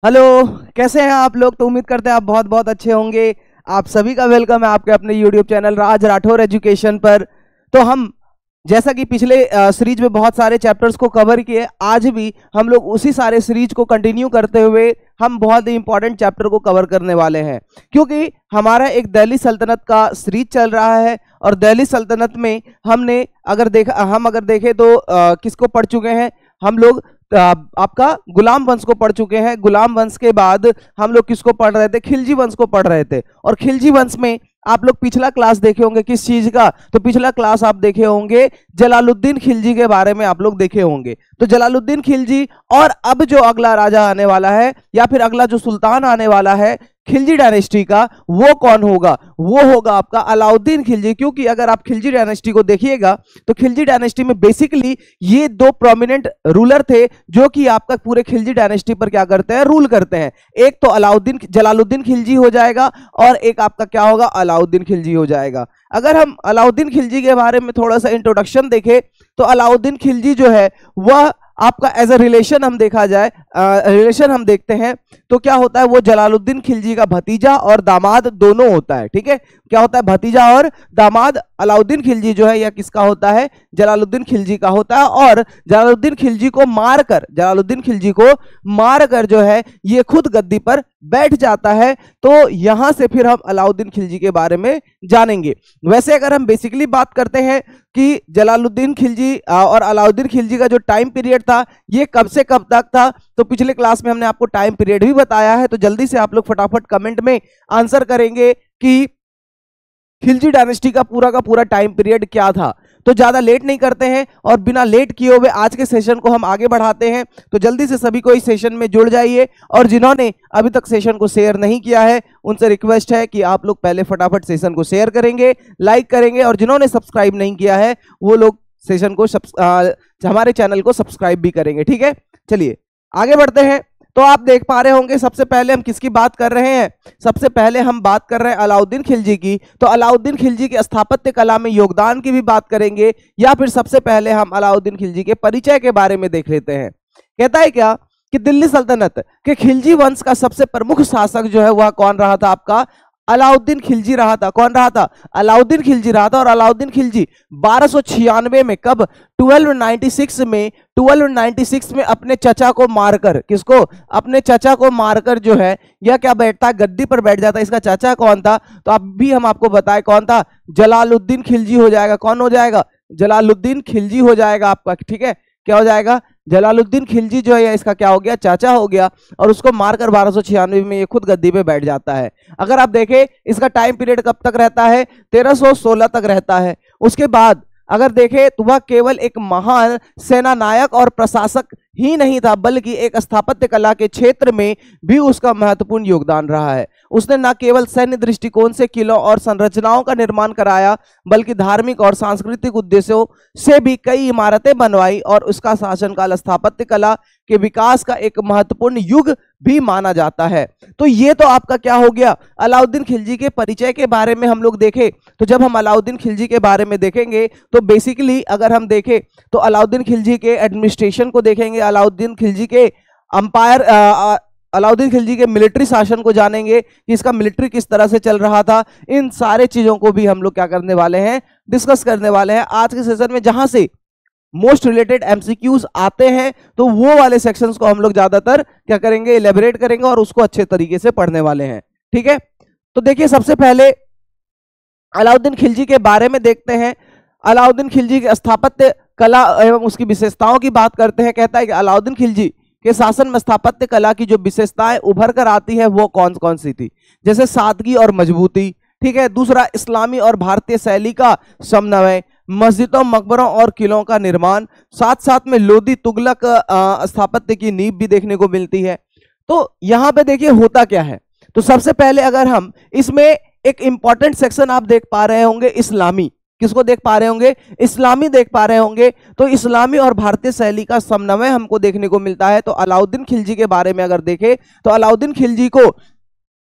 Hello. कैसे हैं आप लोग? तो उम्मीद करते हैं आप बहुत बहुत अच्छे होंगे। आप सभी का वेलकम है आपके अपने यूट्यूब चैनल राज राठौर एजुकेशन पर। तो हम जैसा कि पिछले सीरीज में बहुत सारे चैप्टर्स को कवर किए, आज भी हम लोग उसी सारे सीरीज को कंटिन्यू करते हुए हम बहुत ही इंपॉर्टेंट चैप्टर को कवर करने वाले हैं, क्योंकि हमारा एक दिल्ली सल्तनत का सीरीज चल रहा है। और दिल्ली सल्तनत में हम अगर देखें तो किसको पढ़ चुके हैं हम लोग? आपका गुलाम वंश को पढ़ चुके हैं। गुलाम वंश के बाद हम लोग किसको पढ़ रहे थे? खिलजी वंश को पढ़ रहे थे। और खिलजी वंश में आप लोग पिछला क्लास देखे होंगे किस चीज का? तो पिछला क्लास आप देखे होंगे जलालुद्दीन खिलजी के बारे में आप लोग देखे होंगे। तो जलालुद्दीन खिलजी और अब जो अगला राजा आने वाला है या फिर अगला जो सुल्तान आने वाला है खिलजी डायनेस्टी का, वो कौन होगा? वो होगा आपका अलाउद्दीन खिलजी। क्योंकि अगर आप खिलजी डायनेस्टी को देखिएगा तो खिलजी डायनेस्टी में बेसिकली ये दो प्रोमिनेंट रूलर थे जो कि आपका पूरे खिलजी डायनेस्टी पर क्या करते हैं? रूल करते हैं। एक तो जलालुद्दीन खिलजी हो जाएगा और एक आपका क्या होगा? अलाउद्दीन खिलजी हो जाएगा। अगर हम अलाउद्दीन खिलजी के बारे में थोड़ा सा इंट्रोडक्शन देखें तो अलाउद्दीन खिलजी जो है वह आपका एज अ रिलेशन हम देखा जाए, रिलेशन हम देखते हैं तो क्या होता है? वो जलालुद्दीन खिलजी का भतीजा और दामाद दोनों होता है। ठीक है, क्या होता है? भतीजा और दामाद। अलाउद्दीन खिलजी जो है यह किसका होता है? जलालुद्दीन खिलजी का होता है। और जलालुद्दीन खिलजी को मारकर जो है ये खुद गद्दी पर बैठ जाता है। तो यहां से फिर हम अलाउद्दीन खिलजी के बारे में जानेंगे। वैसे अगर हम बेसिकली बात करते हैं कि जलालुद्दीन खिलजी और अलाउद्दीन खिलजी का जो टाइम पीरियड था ये कब से कब तक था, तो पिछले क्लास में हमने आपको टाइम पीरियड भी बताया है। तो जल्दी से आप लोग फटाफट कमेंट में आंसर करेंगे कि खिलजी डायनेस्टी का पूरा टाइम पीरियड क्या था। तो ज्यादा लेट नहीं करते हैं और बिना लेट किए हुए आज के सेशन को हम आगे बढ़ाते हैं। तो जल्दी से सभी को इस सेशन में जुड़ जाइए और जिन्होंने अभी तक सेशन को शेयर नहीं किया है उनसे रिक्वेस्ट है कि आप लोग पहले फटाफट सेशन को शेयर करेंगे, लाइक करेंगे, और जिन्होंने सब्सक्राइब नहीं किया है वो लोग सेशन को हमारे चैनल को सब्सक्राइब भी करेंगे। ठीक है, चलिए आगे बढ़ते हैं। तो आप देख पा रहे होंगे सबसे पहले हम किसकी बात कर रहे हैं? सबसे पहले हम बात कर रहे हैं अलाउद्दीन खिलजी की। तो अलाउद्दीन खिलजी के स्थापत्य कला में योगदान की भी बात करेंगे, या फिर सबसे पहले हम अलाउद्दीन खिलजी के परिचय के बारे में देख लेते हैं। कहता है क्या कि दिल्ली सल्तनत के खिलजी वंश का सबसे प्रमुख शासक जो है वह कौन रहा था? आपका अलाउद्दीन खिलजी रहा था। कौन रहा था? अलाउद्दीन खिलजी रहा था। और अलाउद्दीन खिलजी 1296 में, कब? 1296 में अपने चचा को मारकर, किसको? अपने चचा को मारकर जो है यह क्या बैठता? गद्दी पर बैठ जाता। इसका चाचा कौन था? तो अभी हम आपको बताएं कौन था? जलालुद्दीन खिलजी हो जाएगा। कौन हो जाएगा? जलालुद्दीन खिलजी हो जाएगा आपका। ठीक है, क्या हो जाएगा? जलालुद्दीन खिलजी जो है इसका क्या हो गया? चाचा हो गया। और उसको मारकर 1296 में ये खुद गद्दी पे बैठ जाता है। अगर आप देखें इसका टाइम पीरियड कब तक रहता है? 1316 तक रहता है। उसके बाद अगर देखें तो वह केवल एक महान सेना नायक और प्रशासक ही नहीं था, बल्कि एक स्थापत्य कला के क्षेत्र में भी उसका महत्वपूर्ण योगदान रहा है। उसने न केवल सैन्य दृष्टिकोण से किलों और संरचनाओं का निर्माण कराया, बल्कि धार्मिक और सांस्कृतिक उद्देश्यों से भी कई इमारतें बनवाई, और उसका शासनकाल स्थापत्य कला के विकास का एक महत्वपूर्ण युग भी माना जाता है। तो ये तो आपका क्या हो गया? अलाउद्दीन खिलजी के परिचय के बारे में हम लोग देखें। तो जब हम अलाउद्दीन खिलजी के बारे में देखेंगे तो बेसिकली अगर हम देखें तो अलाउद्दीन खिलजी के एडमिनिस्ट्रेशन को देखेंगे, अलाउद्दीन खिलजी के अंपायर, अलाउद्दीन खिलजी के मिलिट्री शासन को जानेंगे कि इसका मिलिट्री किस तरह से चल रहा था। इन सारे चीजों को भी हम लोग क्या करने वाले हैं? डिस्कस करने वाले हैं आज के सेशन में। जहां से मोस्ट रिलेटेड एमसीक्यूज आते हैं तो वो वाले सेक्शंस को हम लोग ज्यादातर क्या करेंगे? इलेबोरेट करेंगे और उसको अच्छे तरीके से पढ़ने वाले हैं। ठीक है, तो देखिए सबसे पहले अलाउद्दीन खिलजी के बारे में देखते हैं। अलाउद्दीन खिलजी के स्थापत्य कला एवं उसकी विशेषताओं की बात करते हैं। कहता है कि अलाउद्दीन खिलजी के शासन में स्थापत्य कला की जो विशेषताएं उभर कर आती है वो कौन कौन सी थी? जैसे सादगी और मजबूती। ठीक है, दूसरा इस्लामी और भारतीय शैली का समन्वय, मस्जिदों, मकबरों और किलों का निर्माण, साथ साथ में लोदी तुगलक स्थापत्य की नींव भी देखने को मिलती है। तो यहां पे देखिए होता क्या है। तो सबसे पहले अगर हम इसमें एक इंपॉर्टेंट सेक्शन आप देख पा रहे होंगे, इस्लामी। किसको देख पा रहे होंगे? इस्लामी देख पा रहे होंगे। तो इस्लामी और भारतीय शैली का समन्वय हमको देखने को मिलता है। तो अलाउद्दीन खिलजी के बारे में अगर देखें तो अलाउद्दीन खिलजी को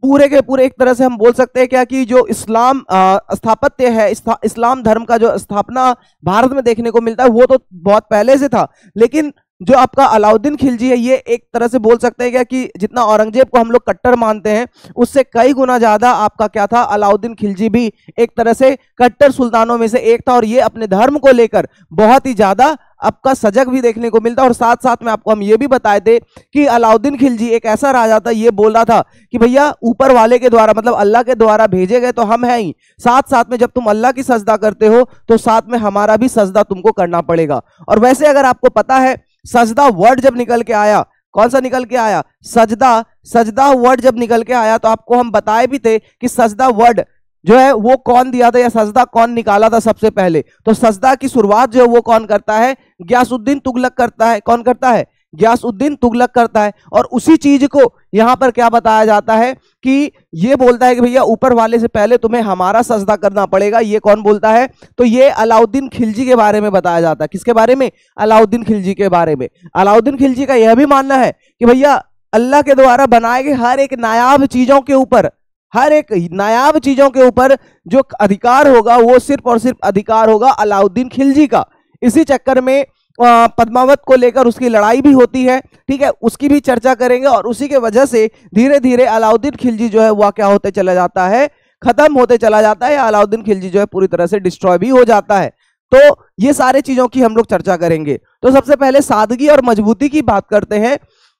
पूरे के पूरे एक तरह से हम बोल सकते हैं क्या कि जो इस्लाम स्थापत्य है, इस्लाम धर्म का जो स्थापना भारत में देखने को मिलता है वो तो बहुत पहले से था, लेकिन जो आपका अलाउद्दीन खिलजी है, ये एक तरह से बोल सकते हैं क्या कि जितना औरंगजेब को हम लोग कट्टर मानते हैं, उससे कई गुना ज्यादा आपका क्या था, अलाउद्दीन खिलजी भी एक तरह से कट्टर सुल्तानों में से एक था। और ये अपने धर्म को लेकर बहुत ही ज्यादा आपका सजग भी देखने को मिलता है। और साथ साथ में आपको हम ये भी बताए थे कि अलाउद्दीन खिलजी एक ऐसा राजा था, ये बोल रहा था कि भैया ऊपर वाले के द्वारा, मतलब अल्लाह के द्वारा भेजे गए तो हम हैं ही, साथ साथ में जब तुम अल्लाह की सजदा करते हो तो साथ में हमारा भी सजदा तुमको करना पड़ेगा। और वैसे अगर आपको पता है, सजदा वर्ड जब निकल के आया, कौन सा निकल के आया, सजदा, सजदा वर्ड जब निकल के आया तो आपको हम बताए भी थे कि सजदा वर्ड जो है वो कौन दिया था या सजदा कौन निकाला था सबसे पहले। तो सजदा की शुरुआत जो है वो कौन करता है, गयासुद्दीन तुगलक करता है। कौन करता है, गयासुद्दीन तुगलक करता है। और उसी चीज को यहां पर क्या बताया जाता है कि ये बोलता है कि भैया ऊपर वाले से पहले तुम्हें हमारा सजदा करना पड़ेगा। ये कौन बोलता है, तो ये अलाउद्दीन खिलजी के बारे में बताया जाता है। किसके बारे में, अलाउद्दीन खिलजी के बारे में। अलाउद्दीन खिलजी का यह भी मानना है कि भैया अल्लाह के द्वारा बनाए गए हर एक नायाब चीजों के ऊपर, हर एक नायाब चीजों के ऊपर जो अधिकार होगा वो सिर्फ और सिर्फ अधिकार होगा अलाउद्दीन खिलजी का। इसी चक्कर में पद्मावत को लेकर उसकी लड़ाई भी होती है, ठीक है, उसकी भी चर्चा करेंगे। और उसी के वजह से धीरे धीरे अलाउद्दीन खिलजी जो है वह क्या होते चला जाता है, खत्म होते चला जाता है। अलाउद्दीन खिलजी जो है पूरी तरह से डिस्ट्रॉय भी हो जाता है। तो ये सारे चीजों की हम लोग चर्चा करेंगे। तो सबसे पहले सादगी और मजबूती की बात करते हैं।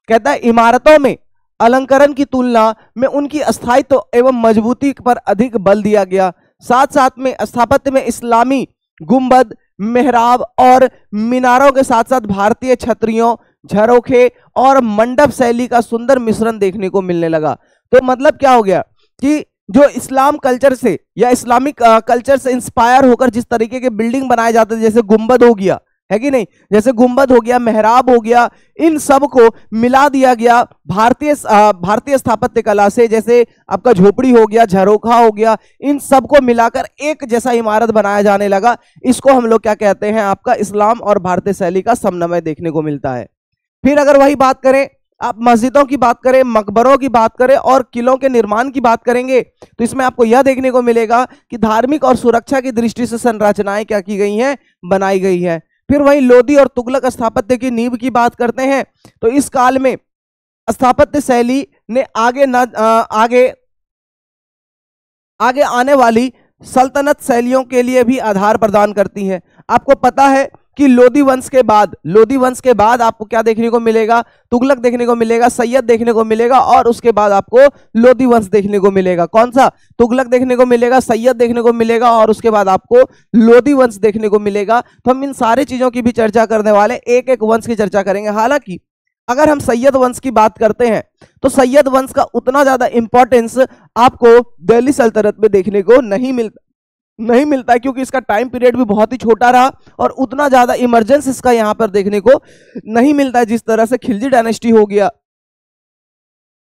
कहता है इमारतों में अलंकरण की तुलना में उनकी स्थायित्व एवं मजबूती पर अधिक बल दिया गया। साथ साथ में स्थापत्य में इस्लामी गुंबद, मेहराब और मीनारों के साथ साथ भारतीय छतरियों, झरोखे और मंडप शैली का सुंदर मिश्रण देखने को मिलने लगा। तो मतलब क्या हो गया कि जो इस्लाम कल्चर से या इस्लामिक कल्चर से इंस्पायर होकर जिस तरीके के बिल्डिंग बनाए जाते थे, जैसे गुंबद हो गया, है कि नहीं, जैसे गुंबद हो गया, मेहराब हो गया, इन सब को मिला दिया गया भारतीय स्थापत्य कला से। जैसे आपका झोपड़ी हो गया, झरोखा हो गया, इन सब को मिलाकर एक जैसा इमारत बनाया जाने लगा। इसको हम लोग क्या कहते हैं, आपका इस्लाम और भारतीय शैली का समन्वय देखने को मिलता है। फिर अगर वही बात करें, आप मस्जिदों की बात करें, मकबरों की बात करें और किलों के निर्माण की बात करेंगे तो इसमें आपको यह देखने को मिलेगा कि धार्मिक और सुरक्षा की दृष्टि से संरचनाएं क्या की गई हैं, बनाई गई हैं। फिर वही लोदी और तुगलक स्थापत्य की नींव की बात करते हैं तो इस काल में स्थापत्य शैली ने आगे आने वाली सल्तनत शैलियों के लिए भी आधार प्रदान करती है। आपको पता है कि लोदी वंश के बाद आपको क्या देखने को मिलेगा, तुगलक देखने को मिलेगा, सैयद देखने को मिलेगा और उसके बाद आपको लोदी वंश देखने को मिलेगा। कौन सा, तुगलक देखने को मिलेगा, सैयद देखने को मिलेगा और उसके बाद आपको लोदी वंश देखने को मिलेगा। तो हम इन सारी चीजों की भी चर्चा करने वाले, एक एक वंश की चर्चा करेंगे। हालांकि अगर हम सैयद वंश की बात करते हैं तो सैयद वंश का उतना ज्यादा इंपॉर्टेंस आपको दिल्ली सल्तनत में देखने को नहीं मिलता है, क्योंकि इसका टाइम पीरियड भी बहुत ही छोटा रहा और उतना ज्यादा इमरजेंस इसका यहां पर देखने को नहीं मिलता है जिस तरह से खिलजी डायनेस्टी हो गया।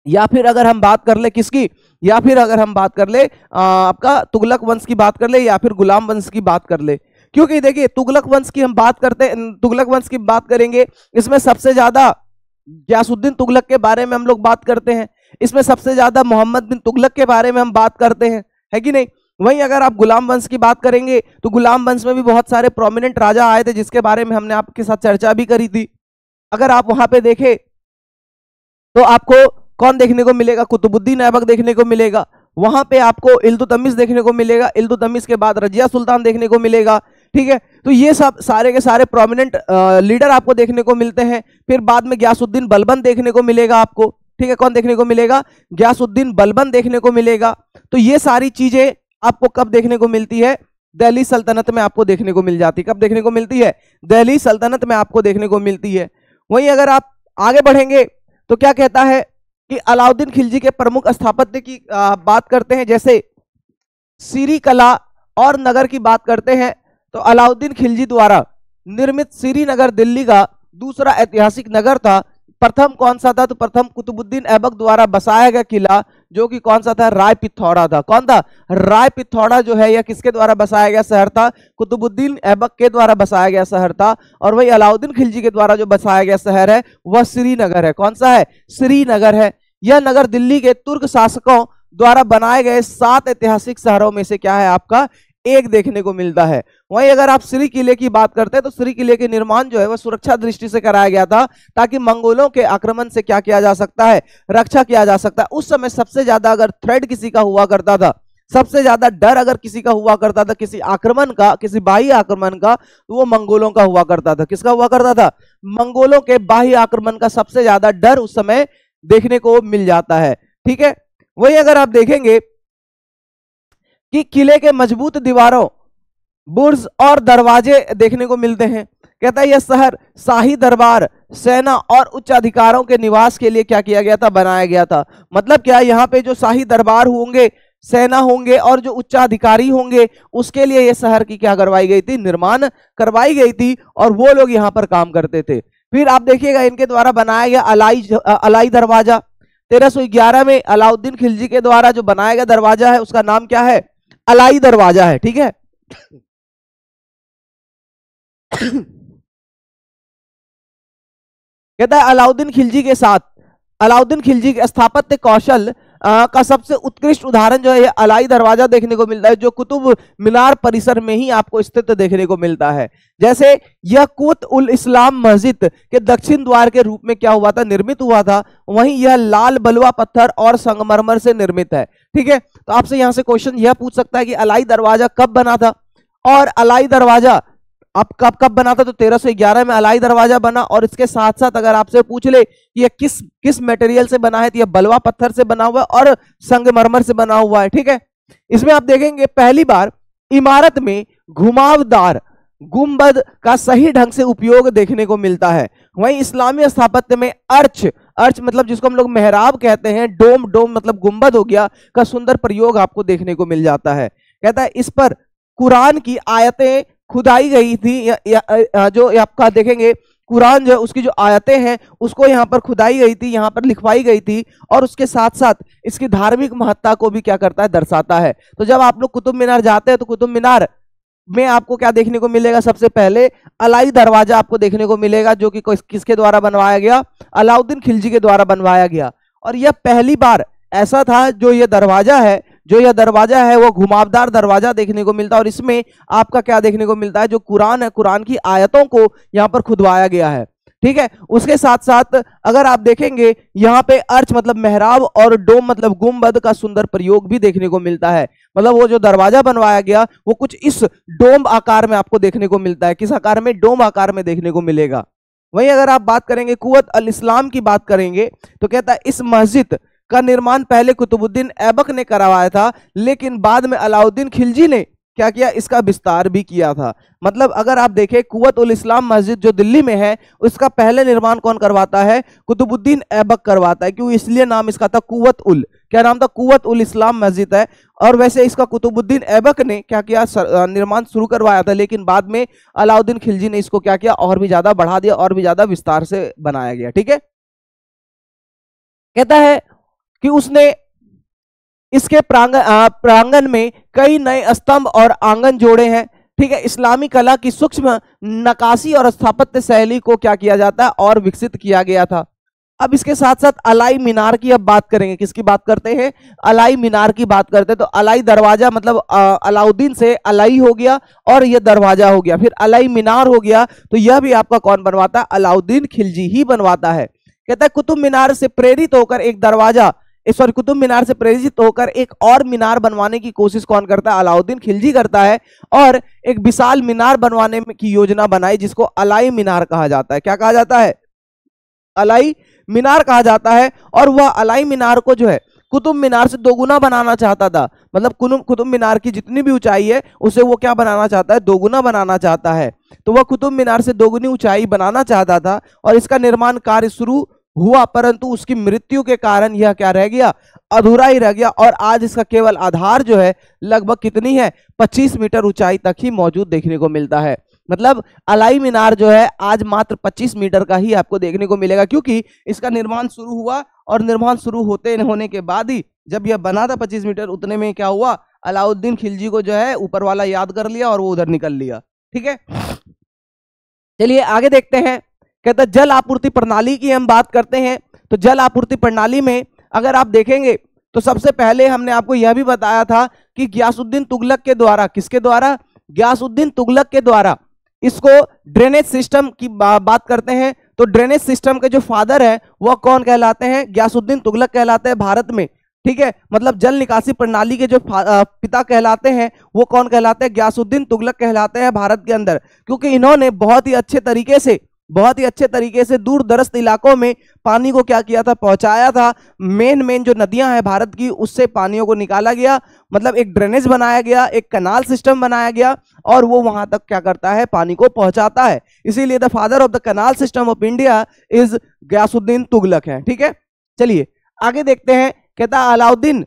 या फिर अगर हम बात कर ले किसकी, या फिर अगर हम बात कर ले आपका तुगलक वंश की बात कर ले, या फिर गुलाम वंश की बात कर ले। क्योंकि देखिए तुगलक वंश की हम बात करते, तुगलक वंश की बात करेंगे, इसमें सबसे ज्यादा गयासुद्दीन तुगलक के बारे में हम लोग बात करते हैं, इसमें सबसे ज्यादा मोहम्मद बिन तुगलक के बारे में हम बात करते हैं, है कि नहीं। वहीं अगर आप गुलाम वंश की बात करेंगे तो गुलाम वंश में भी बहुत सारे प्रोमिनेंट राजा आए थे जिसके बारे में हमने आपके साथ चर्चा भी करी थी। अगर आप वहां पे देखें तो आपको कौन देखने को मिलेगा, कुतुबुद्दीन ऐबक देखने को मिलेगा, वहां पे आपको इल्तुतमिश देखने को मिलेगा, इल्तुतमिश के बाद रजिया सुल्तान देखने को मिलेगा, ठीक है। तो ये सब सारे के सारे प्रोमिनेंट लीडर आपको देखने को मिलते हैं। फिर बाद में गयासुद्दीन बलबन देखने को मिलेगा आपको, ठीक है, कौन देखने को मिलेगा, गयासुद्दीन बलबन देखने को मिलेगा। तो ये सारी चीजें आपको कब देखने को मिलती है, दिल्ली सल्तनत में आपको देखने को मिल जाती है। कब देखने को मिलती है, दिल्ली सल्तनत में आपको देखने को मिलती है। वहीं अगर आप आगे बढ़ेंगे तो क्या कहता है कि अलाउद्दीन खिलजी के प्रमुख स्थापत्य की बात करते हैं, जैसे सीरी कला और नगर की बात करते हैं तो अलाउद्दीन खिलजी द्वारा निर्मित श्रीनगर दिल्ली का दूसरा ऐतिहासिक नगर था। प्रथम कौन सा था, तो प्रथम कुतुबुद्दीन ऐबक द्वारा बसाया गया किला जो कि कौन सा था, राय पिथौरा था। कौन था, राय पिथौरा जो है यह किसके द्वारा बसाया गया शहर था, कुतुबुद्दीन ऐबक के द्वारा बसाया गया शहर था। और वही अलाउद्दीन खिलजी के द्वारा जो बसाया गया शहर है वह श्रीनगर है। कौन सा है, श्रीनगर है। यह नगर दिल्ली के तुर्क शासकों द्वारा बनाए गए 7 ऐतिहासिक शहरों में से क्या है, आपका एक देखने को मिलता है। वहीं अगर आप श्री किले की बात करते हैं तो श्री किले के निर्माण जो है वह सुरक्षा दृष्टि से कराया गया था, ताकि मंगोलों के आक्रमण से क्या किया जा सकता है, रक्षा किया जा सकता है। उस समय सबसे ज्यादा अगर थ्रेट किसी का हुआ करता था, सबसे ज्यादा डर अगर किसी का हुआ करता था किसी आक्रमण का, किसी बाह्य आक्रमण का, तो वो मंगोलों का हुआ करता था। किसका हुआ करता था? मंगोलों के बाह्य आक्रमण का सबसे ज्यादा डर उस समय देखने को मिल जाता है। ठीक है, वही अगर आप देखेंगे कि किले के मजबूत दीवारों, बुर्ज और दरवाजे देखने को मिलते हैं। कहता है यह शहर शाही दरबार, सेना और उच्च अधिकारों के निवास के लिए क्या किया गया था, बनाया गया था। मतलब क्या, यहाँ पे जो शाही दरबार होंगे, सेना होंगे और जो उच्चाधिकारी होंगे, उसके लिए यह शहर की क्या करवाई गई थी, निर्माण करवाई गई थी, और वो लोग यहाँ पर काम करते थे। फिर आप देखिएगा इनके द्वारा बनाया गया अलाई दरवाजा 1311 में अलाउद्दीन खिलजी के द्वारा जो बनाया गया दरवाजा है उसका नाम क्या है, अलाई दरवाजा है। ठीक है, कहता है अलाउद्दीन खिलजी के साथ, अलाउद्दीन खिलजी के स्थापत्य कौशल का सबसे उत्कृष्ट उदाहरण जो है ये अलाई दरवाजा देखने को मिलता है, जो कुतुब मीनार परिसर में ही आपको स्थित देखने को मिलता है। जैसे यह कुत उल इस्लाम मस्जिद के दक्षिण द्वार के रूप में क्या हुआ था, निर्मित हुआ था। वहीं यह लाल बलुआ पत्थर और संगमरमर से निर्मित है। ठीक है, तो आपसे यहां से क्वेश्चन यह पूछ सकता है कि अलाई दरवाजा कब बना था, और अलाई दरवाजा अब कब बना था, तो 1311 में अलाई दरवाजा बना। और इसके साथ साथ अगर आपसे पूछ ले कि यह किस मटेरियल से बना है, तो यह बलवा पत्थर से बना हुआ है और संगमरमर से बना हुआ है। ठीक है, इसमें आप देखेंगे पहली बार इमारत में घुमावदार गुंबद का सही ढंग से उपयोग देखने को मिलता है। वहीं इस्लामी स्थापत्य में अर्च मतलब जिसको हम लोग मेहराब कहते हैं, डोम मतलब गुंबद हो गया, का सुंदर प्रयोग आपको देखने को मिल जाता है। कहता है इस पर कुरान की आयतें खुदाई गई थी, जो आपका देखेंगे कुरान जो उसकी जो आयतें हैं उसको यहाँ पर खुदाई गई थी, यहाँ पर लिखवाई गई थी, और उसके साथ साथ इसकी धार्मिक महत्ता को भी क्या करता है, दर्शाता है। तो जब आप लोग कुतुब मीनार जाते हैं तो कुतुब मीनार में आपको क्या देखने को मिलेगा, सबसे पहले अलाई दरवाजा आपको देखने को मिलेगा, जो कि किसके द्वारा बनवाया गया, अलाउद्दीन खिलजी के द्वारा बनवाया गया। और यह पहली बार ऐसा था जो यह दरवाजा है वो घुमावदार दरवाजा देखने को मिलता है। और इसमें आपका क्या देखने को मिलता है, जो कुरान है, कुरान की आयतों को यहाँ पर खुदवाया गया है। ठीक है, उसके साथ साथ अगर आप देखेंगे यहाँ पे अर्च मतलब मेहराब और डोम मतलब गुंबद का सुंदर प्रयोग भी देखने को मिलता है। मतलब वो जो दरवाजा बनवाया गया वो कुछ इस डोम आकार में आपको देखने को मिलता है। किस आकार में, डोम आकार में देखने को मिलेगा। वहीं अगर आप बात करेंगे कुव्वत अल इस्लाम की बात करेंगे तो कहता है इस मस्जिद का निर्माण पहले कुतुबुद्दीन ऐबक ने करवाया था, लेकिन बाद में अलाउद्दीन खिलजी ने क्या किया, इसका विस्तार भी किया था। मतलब अगर आप देखें कुव्वत उल इस्लाम मस्जिद जो दिल्ली में है उसका पहले निर्माण कौन करवाता है, कुतुबुद्दीन ऐबक करवाता है। क्यों, इसलिए नाम इसका था कुव्वत उल, क्या नाम था, कुव्वत उल इस्लाम मस्जिद है। और वैसे इसका कुतुबुद्दीन ऐबक ने क्या किया, निर्माण शुरू करवाया था, लेकिन बाद में अलाउद्दीन खिलजी ने इसको क्या किया, और भी ज्यादा बढ़ा दिया, और भी ज्यादा विस्तार से बनाया गया। ठीक है, कहता है कि उसने इसके प्रांगण में कई नए स्तंभ और आंगन जोड़े हैं। ठीक है, इस्लामी कला की सूक्ष्म नक्काशी और स्थापत्य शैली को क्या किया जाता है, और विकसित किया गया था। अब इसके साथ साथ अलाई मीनार की अब बात करेंगे। किसकी बात करते हैं, अलाई मीनार की बात करते हैं। तो अलाई दरवाजा मतलब अलाउद्दीन से अलाई हो गया और यह दरवाजा हो गया, फिर अलाई मीनार हो गया। तो यह भी आपका कौन बनवाता है, अलाउद्दीन खिलजी ही बनवाता है। कहता है कुतुब मीनार से प्रेरित होकर एक दरवाजा, सॉरी कुतुब मीनार से प्रेरित होकर एक और मीनार बनवाने की कोशिश कौन करता है, अलाउद्दीन खिलजी करता है, और एक विशाल मीनार बनवाने की योजना बनाई जिसको अलाई मीनार कहा जाता है। क्या कहा जाता है, अलाई मीनार कहा जाता है। और वह अलाई मीनार को जो है कुतुब मीनार से दोगुना बनाना चाहता था। मतलब कुतुब मीनार की जितनी भी ऊंचाई है उसे वो क्या बनाना चाहता है, दोगुना बनाना चाहता है। तो वह कुतुब मीनार से दोगुनी ऊंचाई बनाना चाहता था और इसका निर्माण कार्य शुरू हुआ, परंतु उसकी मृत्यु के कारण यह क्या रह गया, अधूरा ही रह गया। और आज इसका केवल आधार जो है लगभग कितनी है, 25 मीटर ऊंचाई तक ही मौजूद देखने को मिलता है। मतलब अलाई मीनार जो है आज मात्र 25 मीटर का ही आपको देखने को मिलेगा, क्योंकि इसका निर्माण शुरू हुआ और निर्माण शुरू होने के बाद ही जब यह बना था 25 मीटर, उतने में क्या हुआ, अलाउद्दीन खिलजी को जो है ऊपर वाला याद कर लिया और वो उधर निकल लिया। ठीक है, चलिए आगे देखते हैं। कहता है जल आपूर्ति प्रणाली की हम बात करते हैं। तो जल आपूर्ति प्रणाली में अगर आप देखेंगे तो सबसे पहले हमने आपको यह भी बताया था कि गयासुद्दीन तुगलक के द्वारा, किसके द्वारा? गयासुद्दीन तुगलक के द्वारा इसको ड्रेनेज सिस्टम की बात करते हैं। तो ड्रेनेज सिस्टम के जो फादर है वो कौन कहलाते हैं? गयासुद्दीन तुगलक कहलाते हैं भारत में, ठीक है। मतलब जल निकासी प्रणाली के जो पिता कहलाते हैं वो कौन कहलाते हैं? गयासुद्दीन तुगलक कहलाते हैं भारत के अंदर, क्योंकि इन्होंने बहुत ही अच्छे तरीके से दूर दराज इलाकों में पानी को क्या किया था? पहुंचाया था। मेन जो नदियां हैं भारत की, उससे पानियों को निकाला गया, मतलब एक ड्रेनेज बनाया गया, एक कनाल सिस्टम बनाया गया, और वो वहां तक क्या करता है? पानी को पहुंचाता है। इसीलिए the father of the canal system of India is Ghiyasuddin Tughlaq है, ठीक है। चलिए आगे देखते हैं। कहता है अलाउद्दीन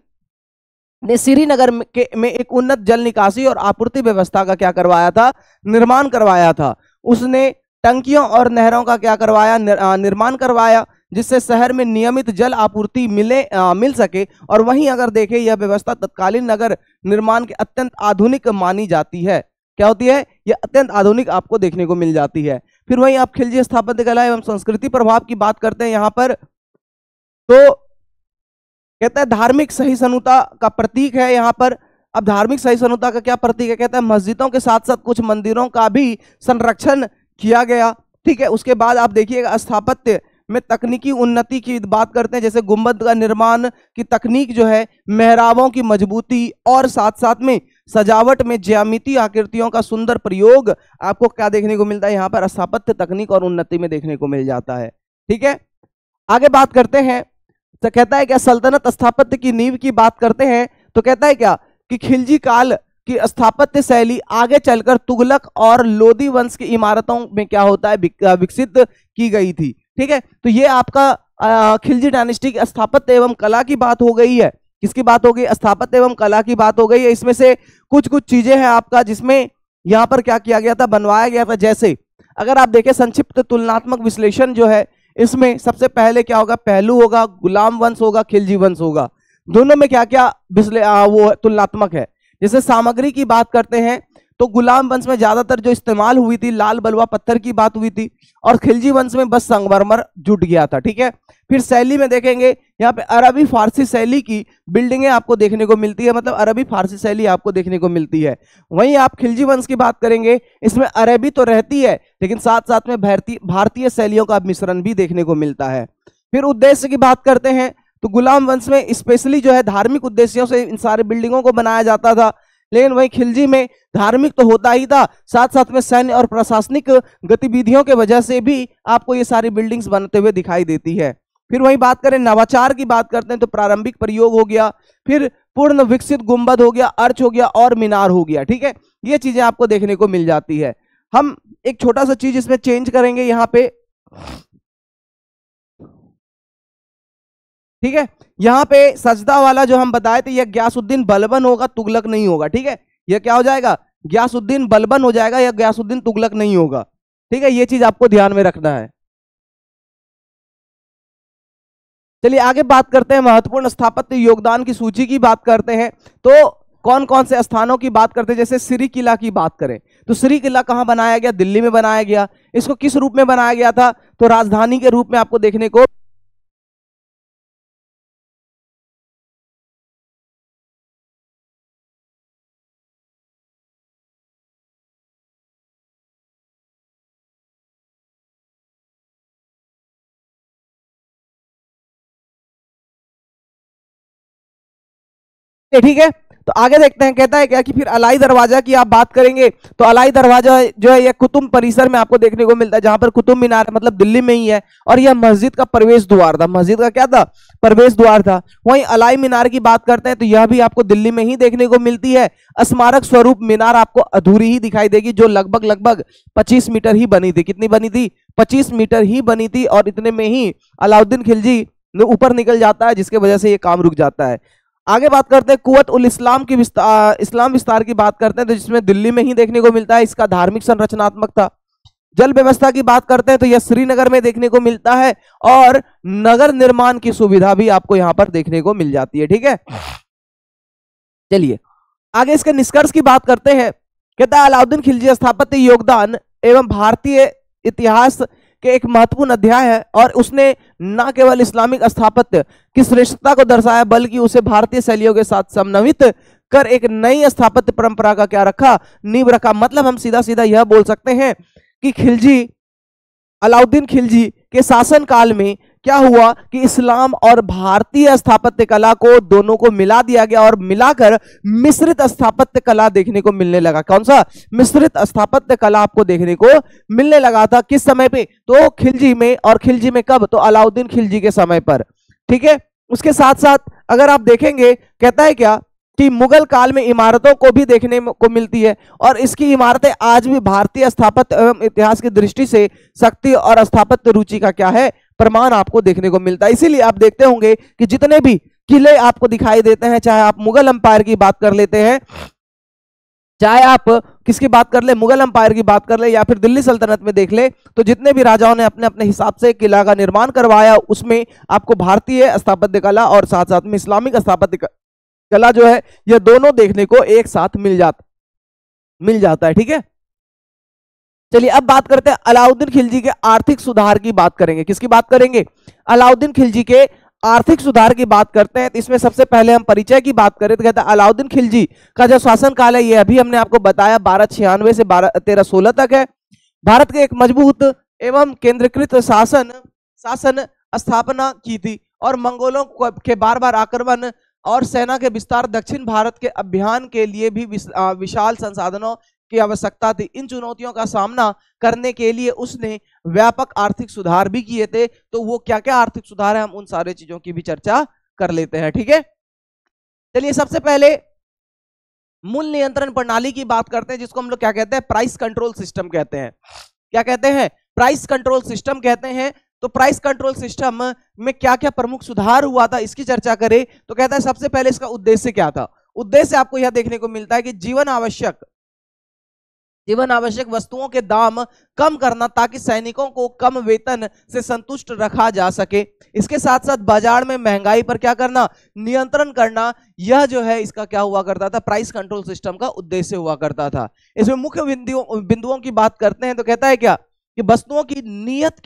ने श्रीनगर में एक उन्नत जल निकासी और आपूर्ति व्यवस्था का क्या करवाया था? निर्माण करवाया था। उसने टंकियों और नहरों का क्या करवाया? निर्माण करवाया, जिससे शहर में नियमित जल आपूर्ति मिल सके। और वहीं अगर देखें, यह व्यवस्था तत्कालीन नगर निर्माण के अत्यंत आधुनिक मानी जाती है। क्या होती है? यह अत्यंत आधुनिक आपको देखने को मिल जाती है। फिर वहीं आप खिलजी स्थापत्य कला एवं संस्कृति प्रभाव की बात करते हैं यहाँ पर, तो कहता है धार्मिक सहिष्णुता का प्रतीक है यहाँ पर। अब धार्मिक सहिष्णुता का क्या प्रतीक है? कहता है मस्जिदों के साथ साथ कुछ मंदिरों का भी संरक्षण किया गया, ठीक है। उसके बाद आप देखिएगा स्थापत्य में तकनीकी उन्नति की बात करते हैं, जैसे गुंबद का निर्माण की तकनीक जो है, मेहराबों की मजबूती, और साथ साथ में सजावट में ज्यामितीय आकृतियों का सुंदर प्रयोग आपको क्या देखने को मिलता है? यहाँ पर स्थापत्य तकनीक और उन्नति में देखने को मिल जाता है, ठीक है। आगे बात करते हैं, तो कहता है क्या सल्तनत स्थापत्य की नींव की बात करते हैं, तो कहता है क्या कि खिलजी काल की स्थापत्य शैली आगे चलकर तुगलक और लोदी वंश की इमारतों में क्या होता है? विकसित की गई थी, ठीक है। तो ये आपका खिलजी डायनेस्टी की स्थापत्य एवं कला की बात हो गई है। किसकी बात हो गई? स्थापत्य एवं कला की बात हो गई है। इसमें से कुछ चीजें हैं आपका जिसमें यहाँ पर क्या किया गया था? बनवाया गया था। जैसे अगर आप देखें संक्षिप्त तुलनात्मक विश्लेषण जो है, इसमें सबसे पहले क्या होगा? पहलू होगा, गुलाम वंश होगा, खिलजी वंश होगा। दोनों में क्या क्या वो तुलनात्मक है। जैसे सामग्री की बात करते हैं तो गुलाम वंश में ज्यादातर जो इस्तेमाल हुई थी लाल बलुआ पत्थर की बात हुई थी, और खिलजी वंश में बस संगमरमर जुट गया था, ठीक है। फिर शैली में देखेंगे, यहाँ पे अरबी फारसी शैली की बिल्डिंगें आपको देखने को मिलती है, मतलब अरबी फारसी शैली आपको देखने को मिलती है। वहीं आप खिलजी वंश की बात करेंगे, इसमें अरबी तो रहती है, लेकिन साथ साथ में भारतीय शैलियों का मिश्रण भी देखने को मिलता है। फिर उद्देश्य की बात करते हैं तो गुलाम वंश में स्पेशली जो है धार्मिक उद्देश्यों से इन सारे बिल्डिंगों को बनाया जाता था, लेकिन वहीं खिलजी में धार्मिक तो होता ही था, साथ साथ में सैन्य और प्रशासनिक गतिविधियों के वजह से भी आपको ये सारी बिल्डिंग्स बनते हुए दिखाई देती है। फिर वहीं बात करें नवाचार की बात करते हैं तो प्रारंभिक प्रयोग हो गया, फिर पूर्ण विकसित गुंबद हो गया, अर्च हो गया और मीनार हो गया, ठीक है। ये चीजें आपको देखने को मिल जाती है। हम एक छोटा सा चीज इसमें चेंज करेंगे यहाँ पे, ठीक है। यहाँ पे सजदा वाला जो हम बताए थे, यह गयासुद्दीन बलबन होगा, तुगलक नहीं होगा, ठीक है। यह क्या हो जाएगा? गयासुद्दीन बलबन हो जाएगा, या गयासुद्दीन तुगलक नहीं होगा, ठीक है। ये चीज आपको ध्यान में रखना है। चलिए आगे बात करते हैं, महत्वपूर्ण स्थापत्य योगदान की सूची की बात करते हैं। तो कौन कौन से स्थानों की बात करते हैं? जैसे श्री किला की बात करें तो श्री किला कहां बनाया गया? दिल्ली में बनाया गया। इसको किस रूप में बनाया गया था? तो राजधानी के रूप में आपको देखने को ठीक है। तो आगे देखते हैं, कहता है क्या कि फिर अलाई दरवाजा की आप बात करेंगे तो अलाई दरवाजा जो है यह कुतुब परिसर में आपको देखने को मिलता है, जहां पर कुतुब मीनार मतलब दिल्ली में ही है, और यह मस्जिद का प्रवेश द्वार था। मस्जिद का क्या था? प्रवेश द्वार था। वहीं अलाई मीनार की बात करते हैं तो यह भी आपको दिल्ली में ही देखने को मिलती है। स्मारक स्वरूप मीनार आपको अधूरी ही दिखाई देगी, जो लगभग 25 मीटर ही बनी थी। कितनी बनी थी? 25 मीटर ही बनी थी, और इतने में ही अलाउद्दीन खिलजी ऊपर निकल जाता है, जिसके वजह से ये काम रुक जाता है। आगे बात करते हैं कुव्वत उल इस्लाम की इस्लाम विस्तार की बात करते हैं तो जिसमें दिल्ली में ही देखने को मिलता है। इसका धार्मिक संरचनात्मक था। जल व्यवस्था की बात करते हैं तो यह श्रीनगर में देखने को मिलता है, और नगर निर्माण की सुविधा भी आपको यहां पर देखने को मिल जाती है, ठीक है। चलिए आगे इसके निष्कर्ष की बात करते हैं। कहता है अलाउद्दीन खिलजी स्थापत्य योगदान एवं भारतीय इतिहास के एक महत्वपूर्ण अध्याय है, और उसने न केवल इस्लामिक स्थापत्य की श्रेष्ठता को दर्शाया बल्कि उसे भारतीय शैलियों के साथ समन्वित कर एक नई स्थापत्य परंपरा का क्या रखा, नींव रखा। मतलब हम सीधा सीधा यह बोल सकते हैं कि खिलजी, अलाउद्दीन खिलजी के शासन काल में क्या हुआ कि इस्लाम और भारतीय स्थापत्य कला को दोनों को मिला दिया गया और मिलाकर मिश्रित स्थापत्य कला देखने को मिलने लगा। कौन सा, मिश्रित स्थापत्य कला आपको देखने को मिलने लगा था। किस समय पे, तो खिलजी में। और खिलजी में कब, तो अलाउद्दीन खिलजी के समय पर। ठीक है, उसके साथ साथ अगर आप देखेंगे, कहता है क्या कि मुगल काल में इमारतों को भी देखने को मिलती है और इसकी इमारतें आज भी भारतीय स्थापत्य एवं इतिहास की दृष्टि से शक्ति और स्थापत्य रुचि का क्या है, प्रमाण आपको देखने को मिलता है। इसीलिए आप देखते होंगे कि जितने भी किले आपको दिखाई देते हैं, चाहे आप मुगल अंपायर की बात कर लेते हैं, चाहे आप किसकी बात कर ले, मुगल अंपायर की बात कर ले, या फिर दिल्ली सल्तनत में देख ले, तो जितने भी राजाओं ने अपने अपने हिसाब से किला का निर्माण करवाया, उसमें आपको भारतीय स्थापत्य कला और साथ साथ में इस्लामिक स्थापत्य कला जो है, ये दोनों देखने को एक साथ मिल जाता है। ठीक है, चलिए अब बात करते हैं अलाउद्दीन खिलजी के आर्थिक सुधार की बात करेंगे। किसकी बात करेंगे, अलाउद्दीन खिलजी के आर्थिक सुधार की बात करते हैं। तो इसमें सबसे पहले हम परिचय की बात करें तो कहता है अलाउद्दीन खिलजी का जो शासन काल है, ये अभी हमने आपको बताया 1296 से 1316 तक है। भारत के एक मजबूत एवं केंद्रीकृत शासन स्थापना की थी और मंगोलों के बार बार आक्रमण और सेना के विस्तार, दक्षिण भारत के अभियान के लिए भी विशाल संसाधनों की आवश्यकता थी। इन चुनौतियों का सामना करने के लिए उसने व्यापक आर्थिक सुधार भी किए थे। तो वो क्या क्या आर्थिक सुधार है, हम उन सारे चीजों की भी चर्चा कर लेते हैं। ठीक है, चलिए सबसे पहले मूल्य नियंत्रण प्रणाली की बात करते हैं, जिसको हम लोग क्या कहते हैं, प्राइस कंट्रोल सिस्टम कहते हैं। क्या कहते हैं, प्राइस कंट्रोल सिस्टम कहते हैं। तो प्राइस कंट्रोल सिस्टम में क्या क्या प्रमुख सुधार हुआ था, इसकी चर्चा करें तो कहता है सबसे पहले इसका उद्देश्य क्या था। उद्देश्य आपको यह देखने को मिलता है कि जीवन आवश्यक वस्तुओं के दाम कम करना, ताकि सैनिकों को कम वेतन से संतुष्ट रखा जा सके। इसके साथ साथ बाजार में महंगाई पर क्या करना, नियंत्रण करना। यह जो है इसका क्या हुआ करता था, प्राइस कंट्रोल सिस्टम का उद्देश्य हुआ करता था। इसमें मुख्य बिंदुओं की बात करते हैं तो कहता है क्या कि वस्तुओं की नियत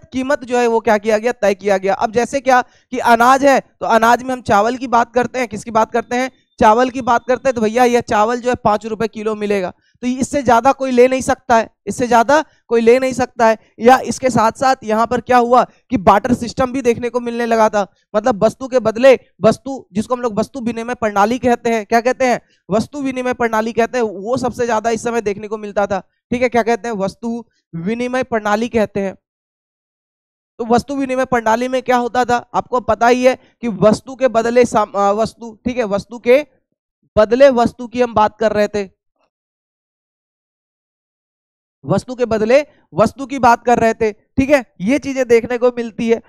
कीमत जो है वो क्या किया गया, तय किया गया। अब जैसे क्या कि अनाज है, तो अनाज में हम चावल की बात करते हैं। किसकी बात करते हैं, चावल की बात करते हैं। तो भैया यह चावल जो है 5 रुपए किलो मिलेगा, तो इससे ज्यादा कोई ले नहीं सकता है, इससे ज्यादा कोई ले नहीं सकता है। या इसके साथ साथ यहाँ पर क्या हुआ कि बार्टर सिस्टम भी देखने को मिलने लगा था। मतलब वस्तु के बदले वस्तु, जिसको हम लोग वस्तु विनिमय प्रणाली कहते हैं। क्या कहते हैं, वस्तु विनिमय प्रणाली कहते हैं। वो सबसे ज्यादा इस समय देखने को मिलता था। ठीक है, क्या कहते हैं, वस्तु विनिमय प्रणाली कहते हैं। तो वस्तु विनिमय प्रणाली में क्या होता था, आपको पता ही है कि वस्तु के बदले वस्तु, ठीक है, वस्तु के बदले वस्तु की हम बात कर रहे थे, वस्तु के बदले वस्तु की बात कर रहे थे। ठीक है, ये चीजें देखने को मिलती है।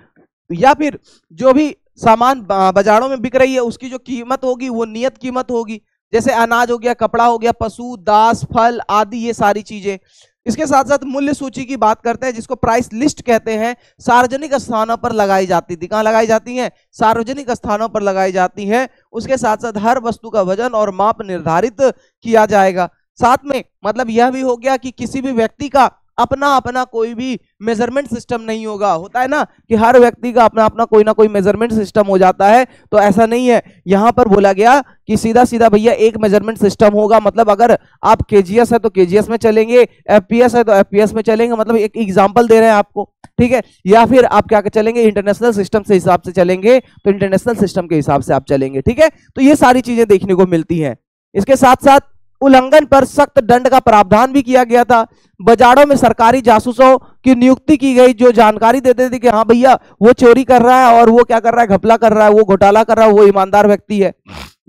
या फिर जो भी सामान बाजारों में बिक रही है, उसकी जो कीमत होगी वो नियत कीमत होगी। जैसे अनाज हो गया, कपड़ा हो गया, पशु, दास, फल आदि, ये सारी चीजें। इसके साथ साथ मूल्य सूची की बात करते हैं, जिसको प्राइस लिस्ट कहते हैं। सार्वजनिक स्थानों पर लगाई जाती थी। कहां लगाई जाती हैं, सार्वजनिक स्थानों पर लगाई जाती हैं। उसके साथ साथ हर वस्तु का वजन और माप निर्धारित किया जाएगा। साथ में मतलब यह भी हो गया कि किसी भी व्यक्ति का अपना अपना कोई भी मेजरमेंट सिस्टम नहीं होगा। होता है ना कि हर व्यक्ति का अपना अपना कोई ना कोई मेजरमेंट सिस्टम हो जाता है, तो ऐसा नहीं है। यहां पर बोला गया कि सीधा सीधा भैया एक मेजरमेंट सिस्टम होगा। मतलब अगर आप केजीएस है तो केजीएस में चलेंगे, एफपीएस है तो एफपीएस में चलेंगे। मतलब एक एग्जांपल दे रहे हैं आपको, ठीक है। या फिर आप क्या चलेंगे, इंटरनेशनल सिस्टम से हिसाब से चलेंगे तो इंटरनेशनल सिस्टम के हिसाब से आप चलेंगे, ठीक है। तो ये सारी चीजें देखने को मिलती हैं। इसके साथ साथ उल्लंघन पर सख्त दंड का प्रावधान भी किया गया था। बाजारों में सरकारी जासूसों की नियुक्ति की गई, जो जानकारी देते थे कि हाँ भैया वो चोरी कर रहा है और वो क्या कर रहा है, घपला कर रहा है, वो घोटाला कर रहा है, वो ईमानदार व्यक्ति है।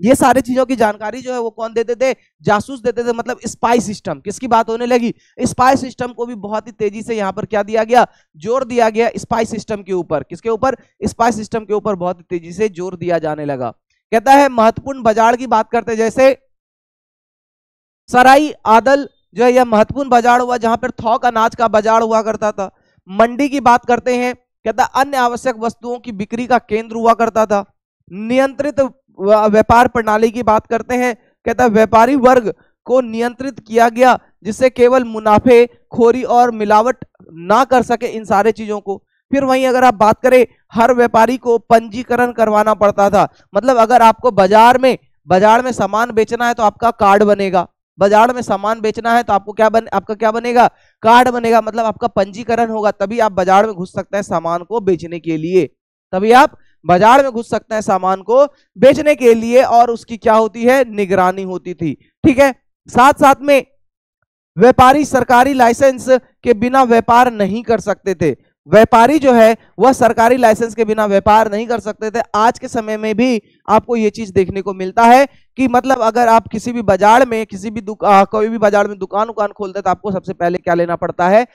ये सारी चीजों की जानकारी जो है वो कौन देते थे, जासूस देते थे। मतलब स्पाई सिस्टम, किसकी बात होने लगी, स्पाई सिस्टम को भी बहुत ही तेजी से यहाँ पर क्या दिया गया, जोर दिया गया स्पाई सिस्टम के ऊपर। किसके ऊपर, स्पाई सिस्टम के ऊपर बहुत ही तेजी से जोर दिया जाने लगा। कहता है महत्वपूर्ण बाजार की बात करते, जैसे सराई आदल जो है यह महत्वपूर्ण बाजार हुआ, जहां पर थोक अनाज का बाजार हुआ करता था। मंडी की बात करते हैं, कहता अन्य आवश्यक वस्तुओं की बिक्री का केंद्र हुआ करता था। नियंत्रित व्यापार प्रणाली की बात करते हैं, कहता व्यापारी वर्ग को नियंत्रित किया गया, जिससे केवल मुनाफे खोरी और मिलावट ना कर सके इन सारे चीजों को। फिर वहीं अगर आप बात करें, हर व्यापारी को पंजीकरण करवाना पड़ता था। मतलब अगर आपको बाजार में सामान बेचना है तो आपका कार्ड बनेगा, बाजार में सामान बेचना है तो आपका क्या बनेगा, कार्ड बनेगा। मतलब आपका पंजीकरण होगा, तभी आप बाजार में घुस सकते हैं सामान को बेचने के लिए, तभी आप बाजार में घुस सकते हैं सामान को बेचने के लिए। और उसकी क्या होती है, निगरानी होती थी। ठीक है, साथ साथ में व्यापारी सरकारी लाइसेंस के बिना व्यापार नहीं कर सकते थे। व्यापारी जो है वह सरकारी लाइसेंस के बिना व्यापार नहीं कर सकते थे। आज के समय में भी आपको ये चीज देखने को मिलता है कि मतलब अगर आप किसी भी बाजार में कोई भी बाजार में दुकान खोलते हैं तो आपको सबसे पहले क्या लेना पड़ता है,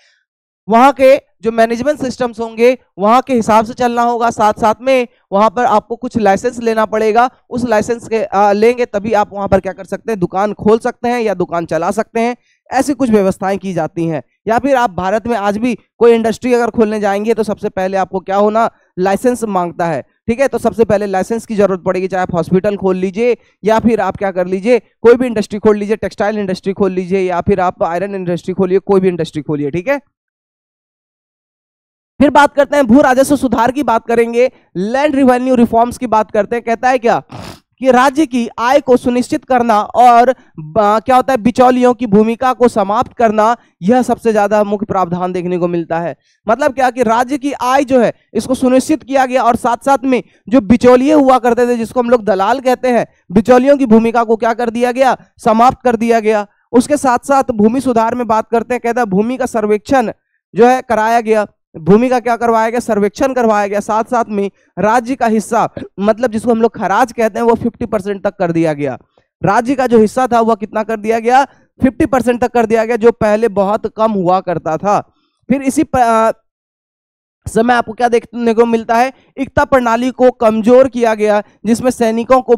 वहां के जो मैनेजमेंट सिस्टम्स होंगे वहां के हिसाब से चलना होगा। साथ साथ में वहां पर आपको कुछ लाइसेंस लेना पड़ेगा, उस लाइसेंस के लेंगे तभी आप वहां पर क्या कर सकते हैं, दुकान खोल सकते हैं या दुकान चला सकते हैं। ऐसी कुछ व्यवस्थाएं की जाती हैं। या फिर आप भारत में आज भी कोई इंडस्ट्री अगर खोलने जाएंगे तो सबसे पहले आपको क्या होना, लाइसेंस मांगता है। ठीक है, तो सबसे पहले लाइसेंस की जरूरत पड़ेगी, चाहे आप हॉस्पिटल खोल लीजिए या फिर आप क्या कर लीजिए, कोई भी इंडस्ट्री खोल लीजिए, टेक्सटाइल इंडस्ट्री खोल लीजिए या फिर आप आयरन इंडस्ट्री खोलिए, कोई भी इंडस्ट्री खोलिए। ठीक है, फिर बात करते हैं भू राजस्व सुधार की, बात करेंगे लैंड रिवेन्यू रिफॉर्म्स की बात करते हैं। कहता है क्या कि राज्य की आय को सुनिश्चित करना और क्या होता है, बिचौलियों की भूमिका को समाप्त करना, यह सबसे ज्यादा मुख्य प्रावधान देखने को मिलता है। मतलब क्या कि राज्य की आय जो है इसको सुनिश्चित किया गया और साथ साथ में जो बिचौलिए हुआ करते थे, जिसको हम लोग दलाल कहते हैं, बिचौलियों की भूमिका को क्या कर दिया गया, समाप्त कर दिया गया। उसके साथ साथ भूमि सुधार में बात करते हैं, कहता है भूमि का सर्वेक्षण जो है कराया गया, भूमि का क्या करवाया गया, सर्वेक्षण करवाया गया। साथ साथ में राज्य का हिस्सा, मतलब जिसको हम लोग खराज कहते हैं, वो 50% तक कर दिया गया। राज्य का जो हिस्सा था वह कितना कर दिया गया, 50% तक कर दिया गया, जो पहले बहुत कम हुआ करता था। फिर इसी समय आपको क्या देखने को मिलता है, एकता प्रणाली को कमजोर किया गया, जिसमें सैनिकों को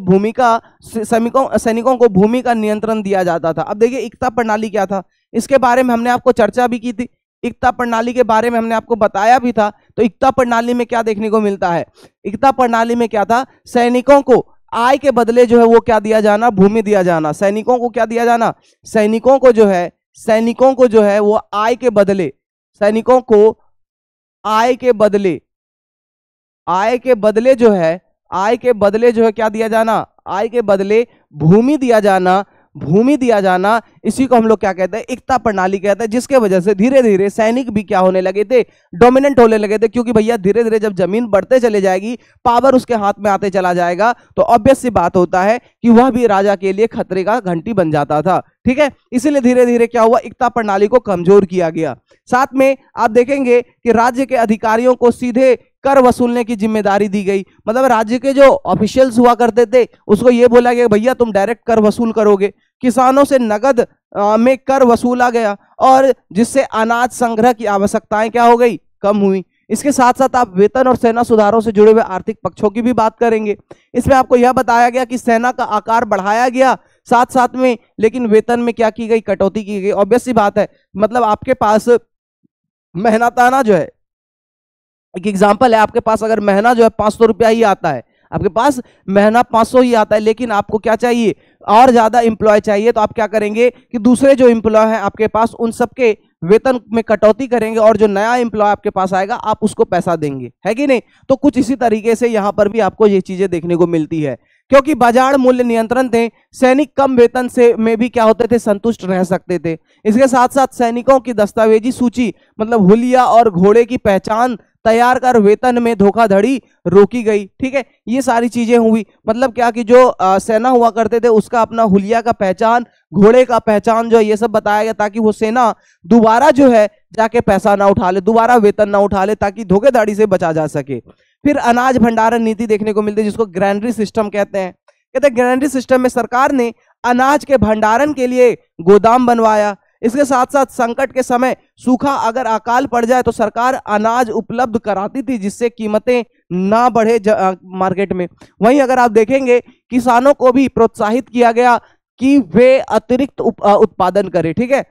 भूमि का नियंत्रण दिया जाता था। अब देखिए एकता प्रणाली क्या था, इसके बारे में हमने आपको चर्चा भी की थी, एकता प्रणाली के बारे में हमने आपको बताया भी था। तो एकता प्रणाली में क्या देखने को मिलता है, एकता प्रणाली में क्या था, सैनिकों को आय के बदले जो है वो क्या दिया जाना, भूमि दिया जाना। सैनिकों को क्या दिया जाना, सैनिकों को जो है वो आय के बदले, सैनिकों को आय के बदले जो है क्या दिया जाना, आय के बदले भूमि दिया जाना। इसी को हम लोग क्या कहते हैं, एकता प्रणाली कहते हैं। जिसके वजह से धीरे धीरे सैनिक भी क्या होने लगे थे, डोमिनेंट होने लगे थे। क्योंकि भैया धीरे धीरे जब जमीन बढ़ते चले जाएगी, पावर उसके हाथ में आते चला जाएगा, तो ऑब्वियस सी बात होता है कि वह भी राजा के लिए खतरे का घंटी बन जाता था। ठीक है, इसीलिए धीरे धीरे क्या हुआ, एकता प्रणाली को कमजोर किया गया। साथ में आप देखेंगे कि राज्य के अधिकारियों को सीधे कर वसूलने की जिम्मेदारी दी गई। मतलब राज्य के जो ऑफिशियल्स हुआ करते थे उसको ये बोला गया भैया तुम डायरेक्ट कर वसूल करोगे। किसानों से नगद में कर वसूला गया और जिससे अनाज संग्रह की आवश्यकताएं क्या हो गई, कम हुई। इसके साथ साथ आप वेतन और सेना सुधारों से जुड़े हुए आर्थिक पक्षों की भी बात करेंगे। इसमें आपको यह बताया गया कि सेना का आकार बढ़ाया गया, साथ साथ में लेकिन वेतन में क्या की गई, कटौती की गई। ऑब्वियस सी बात है, मतलब आपके पास मेहनताना जो है, एक एग्जांपल है, आपके पास अगर महीना जो है 500 रुपया ही आता है, आपके पास महीना 500 ही आता है, लेकिन आपको क्या चाहिए, और ज्यादा एम्प्लॉय चाहिए, तो आप क्या करेंगे कि दूसरे जो एम्प्लॉय हैं आपके पास उन सबके वेतन में कटौती करेंगे और जो नया एम्प्लॉय आपके पास आएगा आप उसको पैसा देंगे, है कि नहीं। तो कुछ इसी तरीके से यहां पर भी आपको ये चीजें देखने को मिलती है। क्योंकि बाजार मूल्य नियंत्रण थे, सैनिक कम वेतन से में भी क्या होते थे, संतुष्ट रह सकते थे। इसके साथ साथ सैनिकों की दस्तावेजी सूची, मतलब हुलिया और घोड़े की पहचान तैयार कर वेतन में धोखाधड़ी रोकी गई। ठीक है, ये सारी चीजें हुई। मतलब क्या कि जो सेना हुआ करते थे उसका अपना हुलिया का पहचान, घोड़े का पहचान जो है, ये सब बताया गया ताकि वो सेना दोबारा जो है जाके पैसा ना उठा ले, दोबारा वेतन ना उठा ले, ताकि धोखेधड़ी से बचा जा सके। फिर अनाज भंडारण नीति देखने को मिलती है, जिसको ग्रैंडरी सिस्टम कहते हैं। ग्रैंडरी सिस्टम में सरकार ने अनाज के भंडारण के लिए गोदाम बनवाया। इसके साथ साथ संकट के समय सूखा अगर अकाल पड़ जाए तो सरकार अनाज उपलब्ध कराती थी, जिससे कीमतें ना बढ़े मार्केट में। वहीं अगर आप देखेंगे, किसानों को भी प्रोत्साहित किया गया कि वे अतिरिक्त उत्पादन करें। ठीक है,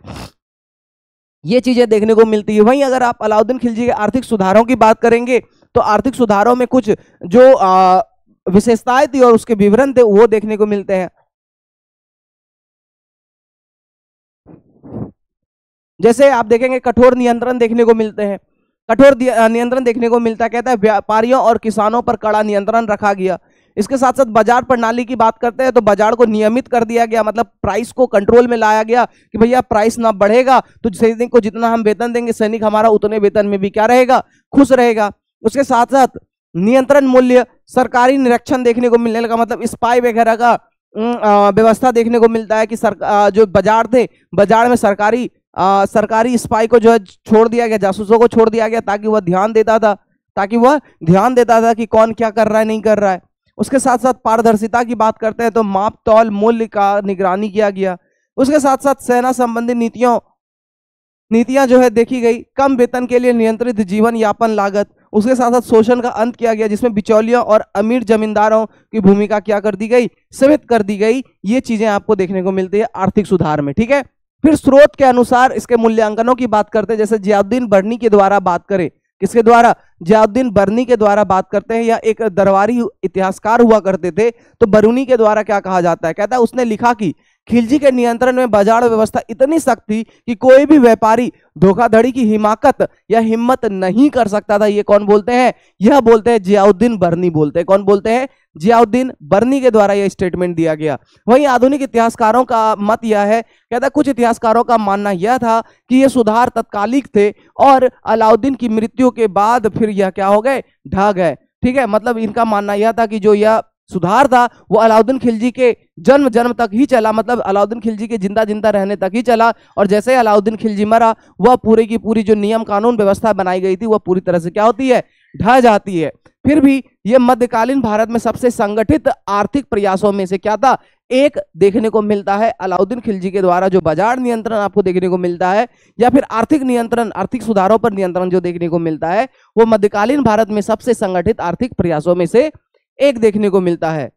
ये चीजें देखने को मिलती है। वहीं अगर आप अलाउद्दीन खिलजी के आर्थिक सुधारों की बात करेंगे तो आर्थिक सुधारों में कुछ जो विशेषताएं थी और उसके विवरण थे वो देखने को मिलते हैं। जैसे आप देखेंगे कठोर नियंत्रण देखने को मिलते हैं। कठोर नियंत्रण देखने को मिलता है। कहता है व्यापारियों और किसानों पर कड़ा नियंत्रण रखा गया। इसके साथ साथ बाजार प्रणाली की बात करते हैं तो बाजार को नियमित कर दिया गया, मतलब प्राइस को कंट्रोल में लाया गया कि भैया प्राइस ना बढ़ेगा तो सैनिक को जितना हम वेतन देंगे सैनिक हमारा उतने वेतन में भी क्या रहेगा, खुश रहेगा। उसके साथ साथ नियंत्रण मूल्य, सरकारी निरीक्षण देखने को मिलने लगा, मतलब स्पाई वगैरह का व्यवस्था देखने को मिलता है कि जो बाजार थे, बाजार में सरकारी स्पाई को जो है छोड़ दिया गया, जासूसों को छोड़ दिया गया ताकि वह ध्यान देता था कि कौन क्या कर रहा है, नहीं कर रहा है। उसके साथ साथ पारदर्शिता की बात करते हैं तो माप तौल मूल्य का निगरानी किया गया। उसके साथ साथ सेना संबंधी नीतियां जो है देखी गई। कम वेतन के लिए नियंत्रित जीवन यापन लागत। उसके साथ साथ शोषण का अंत किया गया, जिसमें बिचौलियों और अमीर जमींदारों की भूमिका क्या कर दी गई, सीमित कर दी गई। ये चीजें आपको देखने को मिलती है आर्थिक सुधार में। ठीक है, फिर स्रोत के अनुसार इसके मूल्यांकनों की बात करते हैं। जैसे जियाउद्दीन बर्नी के द्वारा बात करें, किसके द्वारा, जियाउद्दीन बर्नी के द्वारा बात करते हैं, या एक दरबारी इतिहासकार हुआ करते थे, तो बरूनी के द्वारा क्या कहा जाता है, कहता है उसने लिखा कि खिलजी के नियंत्रण में बाजार व्यवस्था इतनी सख्त थी कि कोई भी व्यापारी धोखाधड़ी की हिमाकत या हिम्मत नहीं कर सकता था। ये कौन बोलते हैं, यह बोलते हैं जियाउद्दीन बर्नी बोलते हैं। कौन बोलते हैं, जियाउद्दीन बर्नी के द्वारा यह स्टेटमेंट दिया गया। वहीं आधुनिक इतिहासकारों का मत यह है, कहता है कुछ इतिहासकारों का मानना यह था कि ये सुधार तत्कालिक थे और अलाउद्दीन की मृत्यु के बाद फिर यह क्या हो गए, ढह गए। ठीक है, मतलब इनका मानना यह था कि जो यह सुधार था वो अलाउद्दीन खिलजी के जन्म तक ही चला, मतलब अलाउद्दीन खिलजी के जिंदा रहने तक ही चला, और जैसे ही अलाउद्दीन खिलजी मरा वह पूरी की पूरी जो नियम कानून व्यवस्था बनाई गई थी वह पूरी तरह से क्या होती है, ढह जाती है। फिर भी यह मध्यकालीन भारत में सबसे संगठित आर्थिक प्रयासों में से क्या था, एक देखने को मिलता है। अलाउद्दीन खिलजी के द्वारा जो बाजार नियंत्रण आपको देखने को मिलता है, या फिर आर्थिक नियंत्रण, आर्थिक सुधारों पर नियंत्रण जो देखने को मिलता है, वो मध्यकालीन भारत में सबसे संगठित आर्थिक प्रयासों में से एक देखने को मिलता है।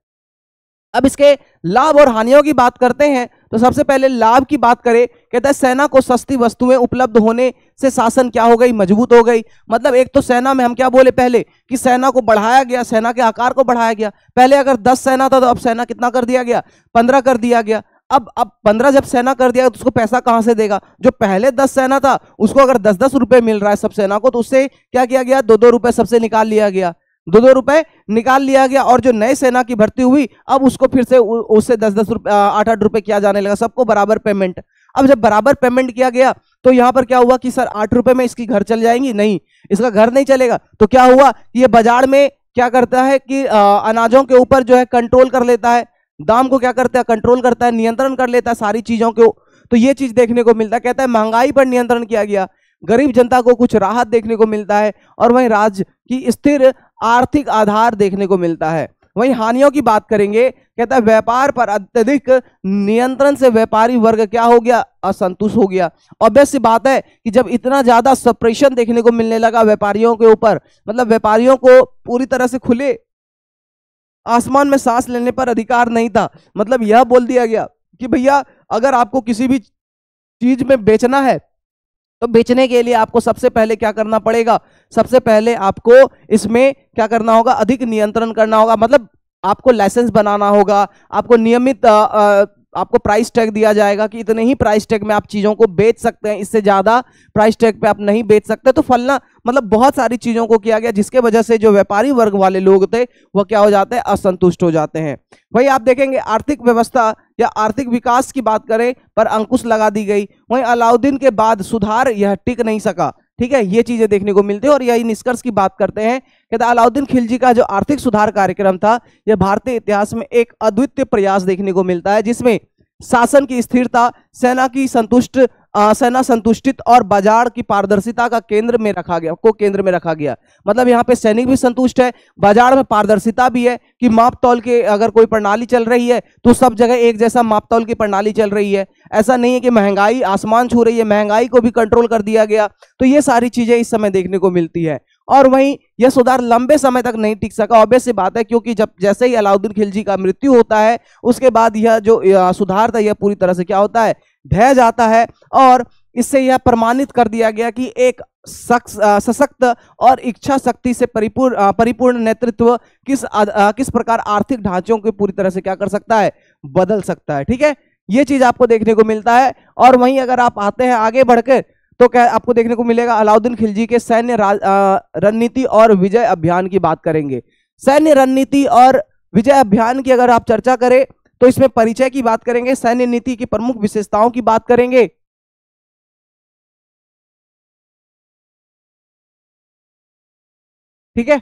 अब इसके लाभ और हानियों की बात करते हैं तो सबसे पहले लाभ की बात करें, कहता है सेना को सस्ती वस्तुएं उपलब्ध होने से शासन क्या हो गई, मजबूत हो गई। मतलब एक तो सेना में हम क्या बोले पहले कि सेना को बढ़ाया गया, सेना के आकार को बढ़ाया गया। पहले अगर 10 सेना था तो अब सेना कितना कर दिया गया, 15 कर दिया गया। अब 15 जब सेना कर दिया तो उसको पैसा कहां से देगा, जो पहले 10 सेना था उसको अगर 10-10 रुपए मिल रहा है सब सेना को, तो उससे क्या किया गया, 2-2 रुपए सबसे निकाल लिया गया, 2-2 रुपए निकाल लिया गया। और जो नए सेना की भर्ती हुई अब उसको फिर से उससे 10-10 रुपए 8-8 रुपए किया जाने लगा, सबको बराबर पेमेंट। अब जब बराबर पेमेंट किया गया तो यहां पर क्या हुआ कि सर 8 रुपए में इसकी घर चल जाएंगी, नहीं, इसका घर नहीं चलेगा। तो क्या हुआ कि ये बाजार में क्या करता है कि अनाजों के ऊपर जो है कंट्रोल कर लेता है, दाम को क्या करता है, कंट्रोल करता है, नियंत्रण कर लेता है सारी चीजों को। तो ये चीज देखने को मिलता है। कहता है महंगाई पर नियंत्रण किया गया, गरीब जनता को कुछ राहत देखने को मिलता है, और वहीं राज्य की स्थिर आर्थिक आधार देखने को मिलता है। वहीं हानियों की बात करेंगे, कहता है व्यापार पर अत्यधिक नियंत्रण से व्यापारी वर्ग क्या हो गया, असंतुष्ट हो गया। ऑब्वियस सी बात है कि जब इतना ज्यादा सप्रेशन देखने को मिलने लगा व्यापारियों के ऊपर, मतलब व्यापारियों को पूरी तरह से खुले आसमान में सांस लेने पर अधिकार नहीं था। मतलब यह बोल दिया गया कि भैया अगर आपको किसी भी चीज में बेचना है तो बेचने के लिए आपको सबसे पहले क्या करना पड़ेगा, सबसे पहले आपको इसमें क्या करना होगा, अधिक नियंत्रण करना होगा। मतलब आपको लाइसेंस बनाना होगा, आपको नियमित आपको प्राइस टैग दिया जाएगा कि इतने ही प्राइस टैग में आप चीजों को बेच सकते हैं, इससे ज्यादा प्राइस टैग पे आप नहीं बेच सकते। तो फलना मतलब बहुत सारी चीजों को किया गया, जिसके वजह से जो व्यापारी वर्ग वाले लोग थे वह क्या हो जाते हैं, असंतुष्ट हो जाते हैं। वही आप देखेंगे आर्थिक व्यवस्था या आर्थिक विकास की बात करें पर अंकुश लगा दी गई। वहीं अलाउद्दीन के बाद सुधार यह टिक नहीं सका। ठीक है, ये चीजें देखने को मिलती है। और यही निष्कर्ष की बात करते हैं, कहते अलाउद्दीन खिलजी का जो आर्थिक सुधार कार्यक्रम था यह भारतीय इतिहास में एक अद्वितीय प्रयास देखने को मिलता है, जिसमें शासन की स्थिरता, सेना संतुष्टित और बाजार की पारदर्शिता का केंद्र में रखा गया। मतलब यहाँ पे सैनिक भी संतुष्ट है, बाजार में पारदर्शिता भी है कि माप तौल के अगर कोई प्रणाली चल रही है तो सब जगह एक जैसा माप तौल की प्रणाली चल रही है। ऐसा नहीं है कि महंगाई आसमान छू रही है, महंगाई को भी कंट्रोल कर दिया गया। तो ये सारी चीजें इस समय देखने को मिलती है। और वहीं यह सुधार लंबे समय तक नहीं टिक सका, ऑब्वियस सी बात है, क्योंकि जब जैसे ही अलाउद्दीन खिलजी का मृत्यु होता है उसके बाद यह जो सुधार था यह पूरी तरह से क्या होता है, ढह जाता है। और इससे यह प्रमाणित कर दिया गया कि एक सशक्त और इच्छा शक्ति से परिपूर्ण नेतृत्व किस प्रकार आर्थिक ढांचों को पूरी तरह से क्या कर सकता है, बदल सकता है। ठीक है, ये चीज आपको देखने को मिलता है। और वहीं अगर आप आते हैं आगे बढ़कर तो क्या आपको देखने को मिलेगा, अलाउद्दीन खिलजी के सैन्य रणनीति और विजय अभियान की बात करेंगे। सैन्य रणनीति और विजय अभियान की अगर आप चर्चा करें तो इसमें परिचय की बात करेंगे, सैन्य नीति की प्रमुख विशेषताओं की बात करेंगे, ठीक है।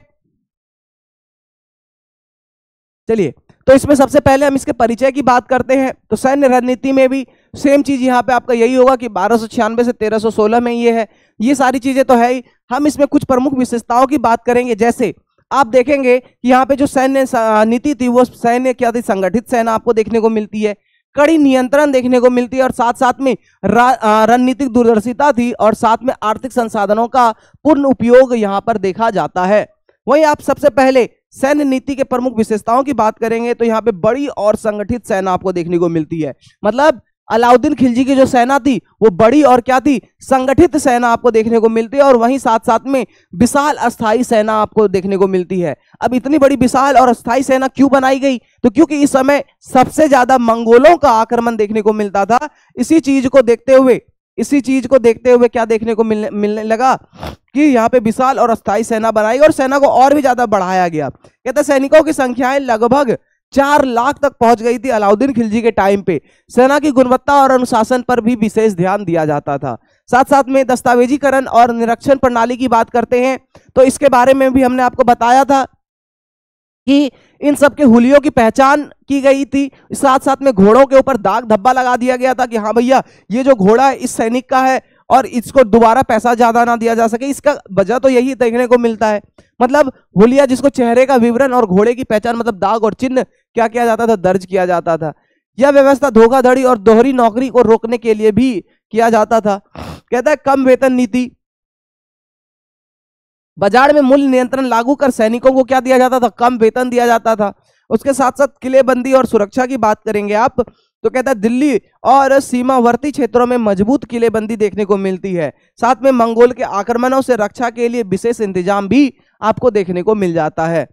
चलिए, तो इसमें सबसे पहले हम इसके परिचय की बात करते हैं। तो सैन्य रणनीति में भी सेम चीज यहाँ पे आपका यही होगा कि 1296 से 1316 में ये है, ये सारी चीजें तो है ही। हम इसमें कुछ प्रमुख विशेषताओं की बात करेंगे। जैसे आप देखेंगे कि यहाँ पे जो सैन्य नीति थी वो सैन्य क्या थी, संगठित सेना आपको देखने को मिलती है, कड़ी नियंत्रण देखने को मिलती है, और साथ साथ में रणनीतिक दूरदर्शिता थी, और साथ में आर्थिक संसाधनों का पूर्ण उपयोग यहाँ पर देखा जाता है। वहीं आप सबसे पहले सैन्य नीति के प्रमुख विशेषताओं की बात करेंगे तो यहाँ पे बड़ी और संगठित सेना आपको देखने को मिलती है। मतलब अलाउद्दीन खिलजी की जो सेना थी वो बड़ी और क्या थी, संगठित सेना आपको देखने को मिलती है, और वहीं साथ साथ में विशाल अस्थायी सेना आपको देखने को मिलती है। अब इतनी बड़ी विशाल और अस्थायी सेना क्यों बनाई गई, तो क्योंकि इस समय सबसे ज्यादा मंगोलों का आक्रमण देखने को मिलता था। इसी चीज को देखते हुए क्या देखने को मिलने लगा कि यहाँ पे विशाल और अस्थायी सेना बनाई और सेना को और भी ज्यादा बढ़ाया गया। कहते सैनिकों की संख्याएं लगभग 4 लाख तक पहुंच गई थी अलाउद्दीन खिलजी के टाइम पे। सेना की गुणवत्ता और अनुशासन पर भी विशेष ध्यान दिया जाता था। साथ साथ में दस्तावेजीकरण और निरीक्षण प्रणाली की बात करते हैं तो इसके बारे में भी हमने आपको बताया था कि इन सब के हुलियों की पहचान की गई थी। साथ साथ में घोड़ों के ऊपर दाग धब्बा लगा दिया गया था कि हाँ भैया ये जो घोड़ा है इस सैनिक का है और इसको दोबारा पैसा ज्यादा ना दिया जा सके। इसका वजह तो यही देखने को मिलता है। मतलब हुलिया जिसको चेहरे का विवरण और घोड़े की पहचान मतलब दाग और चिन्ह क्या किया जाता था, दर्ज किया जाता था। यह व्यवस्था धोखाधड़ी और दोहरी नौकरी को रोकने के लिए भी किया जाता था। कहता है कम वेतन नीति, बाजार में मूल्य नियंत्रण लागू कर सैनिकों को क्या दिया जाता था, कम वेतन दिया जाता था। उसके साथ साथ किलेबंदी और सुरक्षा की बात करेंगे आप तो कहता है दिल्ली और सीमावर्ती क्षेत्रों में मजबूत किलेबंदी देखने को मिलती है। साथ में मंगोल के आक्रमणों से रक्षा के लिए विशेष इंतजाम भी आपको देखने को मिल जाता है।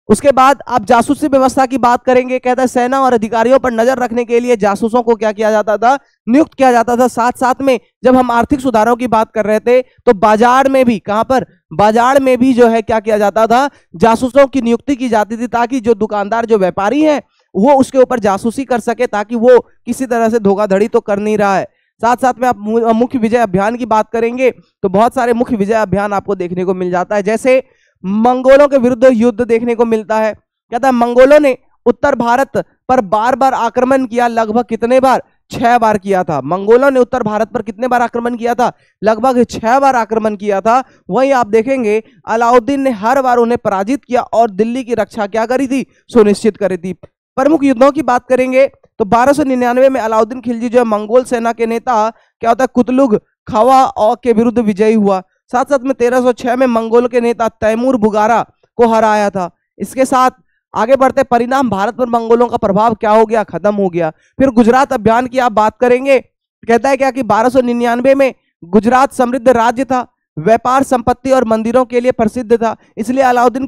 उसके बाद आप जासूसी व्यवस्था की बात करेंगे। कहता है सेना और अधिकारियों पर नजर रखने के लिए जासूसों को क्या किया जाता था, नियुक्त किया जाता था। साथ साथ में जब हम आर्थिक सुधारों की बात कर रहे थे तो बाजार में भी कहां पर, बाजार में भी जो है क्या किया जाता था, जासूसों की नियुक्ति की जाती थी ताकि जो दुकानदार जो व्यापारी है वो उसके ऊपर जासूसी कर सके, ताकि वो किसी तरह से धोखाधड़ी तो कर नहीं रहा है। साथ साथ में आप मुख्य विजय अभियान की बात करेंगे तो बहुत सारे मुख्य विजय अभियान आपको देखने को मिल जाता है। जैसे मंगोलों के विरुद्ध युद्ध देखने को मिलता है। कहता है मंगोलों ने उत्तर भारत पर बार बार आक्रमण किया, लगभग कितने बार, 6 बार किया था। मंगोलों ने उत्तर भारत पर कितने बार आक्रमण किया था, लगभग 6 बार आक्रमण किया था। वहीं आप देखेंगे अलाउद्दीन ने हर बार उन्हें पराजित किया और दिल्ली की रक्षा क्या करी थी, सुनिश्चित करी थी। प्रमुख युद्धों की बात करेंगे तो 1299 में अलाउद्दीन खिलजी जो है मंगोल सेना के नेता क्या होता है कुतलुग खवा के विरुद्ध विजयी हुआ। साथ साथ में 1306 में मंगोल के नेता तैमूर बुगारा को हराया था। इसके साथ आगे बढ़ते परिणाम भारत पर मंगोलों का प्रभाव क्या हो गया, खत्म हो गया। फिर गुजरात अभियान की आप बात करेंगे, कहता है क्या कि 1299 में गुजरात समृद्ध राज्य था, व्यापार संपत्ति और मंदिरों के लिए प्रसिद्ध था। इसलिए अलाउद्दीन